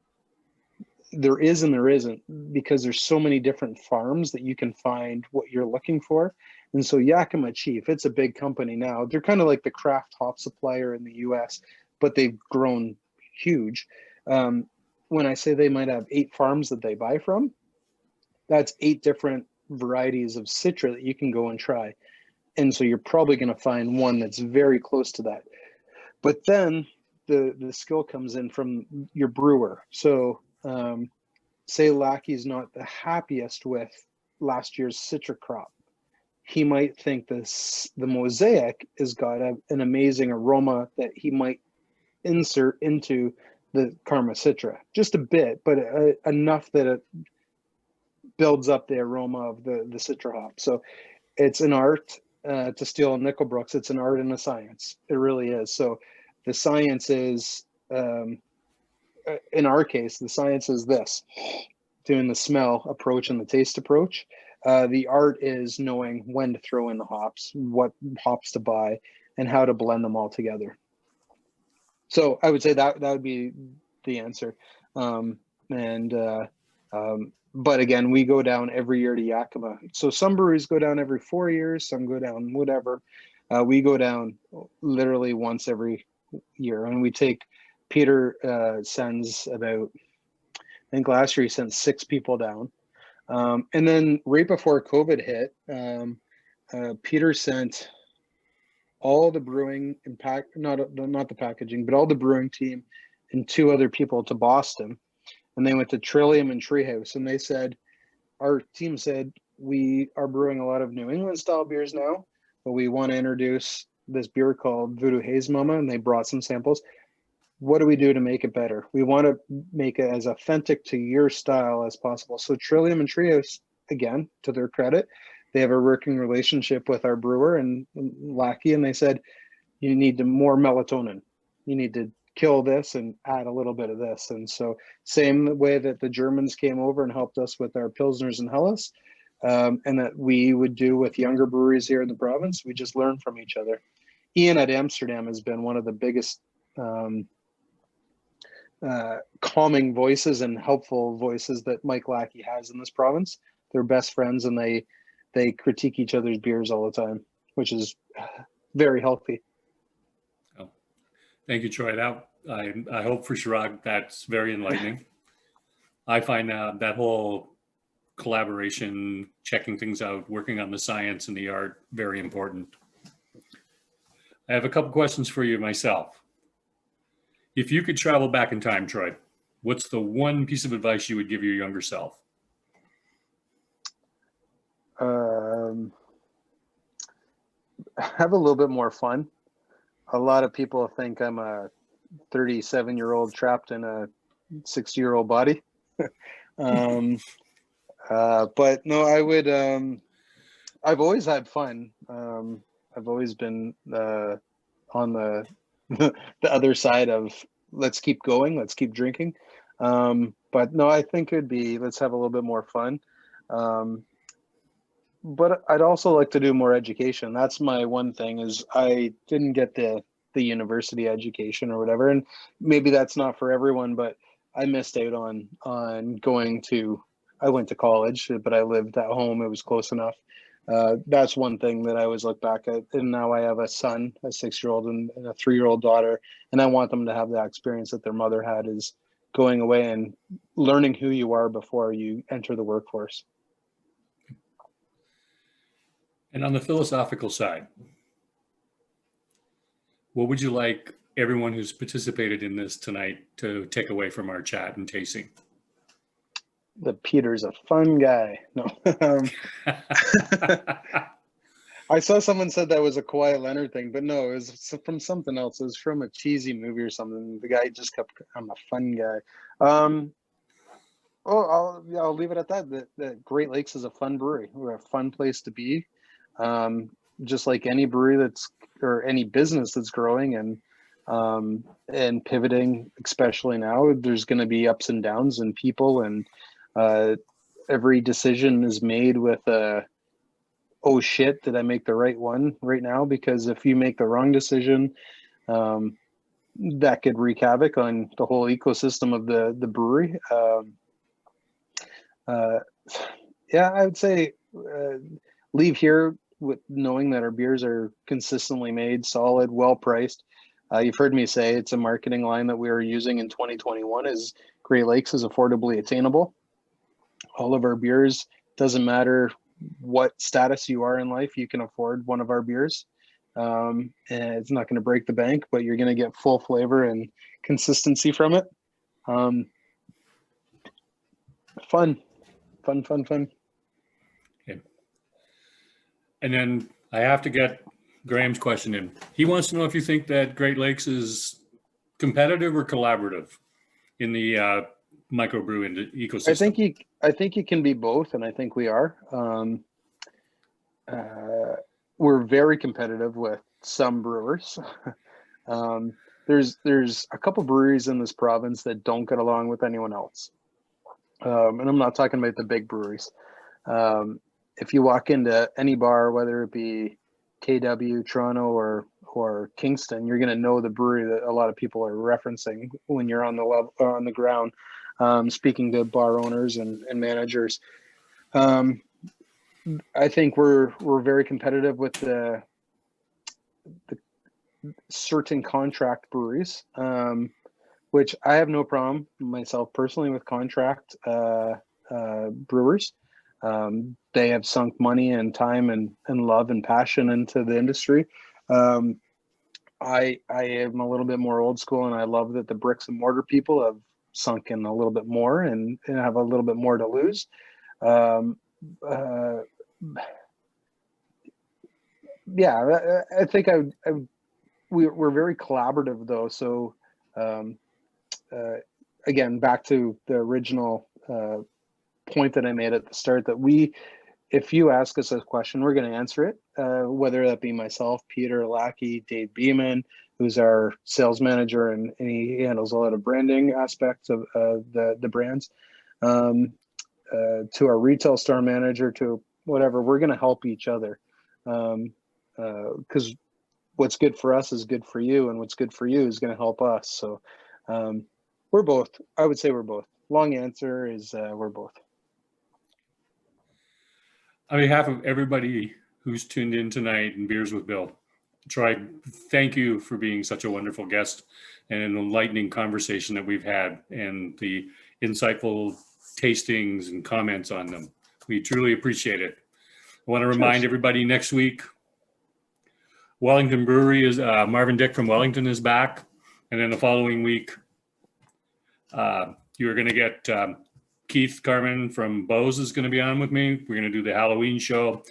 there is and there isn't, because there's so many different farms that you can find what you're looking for. And so Yakima Chief, it's a big company now. They're kind of like the craft hop supplier in the US, but they've grown huge. When I say they might have 8 farms that they buy from, that's 8 different varieties of Citra that you can go and try. And so you're probably going to find one that's very close to that. But then the skill comes in from your brewer. So say Lackey's not the happiest with last year's Citra crop. He might think the Mosaic has got an amazing aroma that he might insert into the Karma Citra. Just a bit, but enough that it builds up the aroma of the Citra hop. So it's an art to steal Nickelbrooks. It's an art and a science. It really is. So the science is, in our case, the science is this, doing the smell approach and the taste approach. The art is knowing when to throw in the hops, what hops to buy, and how to blend them all together. So I would say that would be the answer. But again, we go down every year to Yakima. So some breweries go down every 4 years, some go down whatever. We go down literally once every year, and we take, Peter sends about, I think last year he sent 6 people down. And then right before COVID hit, Peter sent all the brewing and not the packaging, but all the brewing team and 2 other people to Boston. And they went to Trillium and Treehouse, and they said, our team said, we are brewing a lot of New England style beers now, but we want to introduce this beer called Voodoo Haze Mama, and they brought some samples. What do we do to make it better? We want to make it as authentic to your style as possible. So Trillium and Trios, again, to their credit, they have a working relationship with our brewer and Lackey, and they said, you need more melatonin. You need to kill this and add a little bit of this. And so same way that the Germans came over and helped us with our Pilsners and Helles, and that we would do with younger breweries here in the province, we just learn from each other. Ian at Amsterdam has been one of the biggest calming voices and helpful voices that Mike Lackey has in this province. They're best friends, and they critique each other's beers all the time, which is very healthy. Oh, thank you, Troy. I hope for Chirag that's very enlightening. I find that whole collaboration, checking things out, working on the science and the art, very important. I have a couple questions for you myself. If you could travel back in time, Troy, what's the one piece of advice you would give your younger self? Have a little bit more fun. A lot of people think I'm a 37-year-old trapped in a 60-year-old body. But no, I would, I've always had fun. I've always been on the the other side of let's keep going, let's keep drinking. But no, I think it'd be let's have a little bit more fun. But I'd also like to do more education. That's my one thing is I didn't get the university education or whatever, and maybe that's not for everyone, but I missed out on going to. I went to college, but I lived at home. It was close enough. That's one thing that I always look back at. And now I have a son, a 6-year-old, and a 3-year-old daughter, and I want them to have that experience that their mother had, is going away and learning who you are before you enter the workforce. And on the philosophical side, what would you like everyone who's participated in this tonight to take away from our chat and tasting? That Peter's a fun guy. No. I saw someone said that was a Kawhi Leonard thing, but no, it was from something else. It was from a cheesy movie or something. The guy just kept, I'm a fun guy. I'll leave it at that. That Great Lakes is a fun brewery. We're a fun place to be. Just like any brewery or any business that's growing and pivoting, especially now, there's going to be ups and downs and people, and every decision is made with oh shit, did I make the right one right now? Because if you make the wrong decision, that could wreak havoc on the whole ecosystem of the brewery. Yeah, I would say leave here with knowing that our beers are consistently made, solid, well priced. You've heard me say it's a marketing line that we are using in 2021 is Great Lakes is affordably attainable. All of our beers, doesn't matter what status you are in life, you can afford one of our beers. And it's not going to break the bank, but you're going to get full flavor and consistency from it. Fun. Okay. And then I have to get Graham's question in. He wants to know if you think that Great Lakes is competitive or collaborative in the microbrew ecosystem. I think you can be both, and I think we are. We're very competitive with some brewers. There's a couple breweries in this province that don't get along with anyone else. And I'm not talking about the big breweries. If you walk into any bar, whether it be KW, Toronto, or Kingston, you're going to know the brewery that a lot of people are referencing when you're on the level or on the ground, speaking to bar owners and managers. I think we're very competitive with the certain contract breweries, which I have no problem myself personally with contract brewers. They have sunk money and time and love and passion into the industry. I am a little bit more old school, and I love that the bricks and mortar people have sunk in a little bit more and have a little bit more to lose. yeah, I think we're very collaborative though. So again, back to the original point that I made at the start, that if you ask us a question, we're going to answer it, whether that be myself, Peter Lackey, Dave Beeman, who's our sales manager, and he handles a lot of branding aspects of the brands, to our retail store manager, to whatever. We're going to help each other, because what's good for us is good for you, and what's good for you is going to help us. So we're both. I would say we're both. Long answer is we're both. On behalf of everybody who's tuned in tonight in Beers with Bill, Troy, thank you for being such a wonderful guest and an enlightening conversation that we've had, and the insightful tastings and comments on them. We truly appreciate it. I want to remind everybody next week, Wellington Brewery is, Marvin Dick from Wellington is back. And then the following week, you're going to get Keith Carmen from Bose is going to be on with me. We're going to do the Halloween show,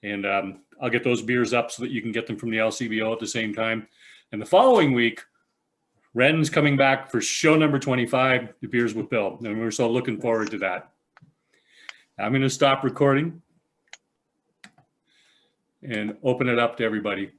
and I'll get those beers up so that you can get them from the LCBO at the same time. And the following week, Ren's coming back for show number 25, the Beers with Bill, and we're so looking forward to that. I'm going to stop recording and open it up to everybody.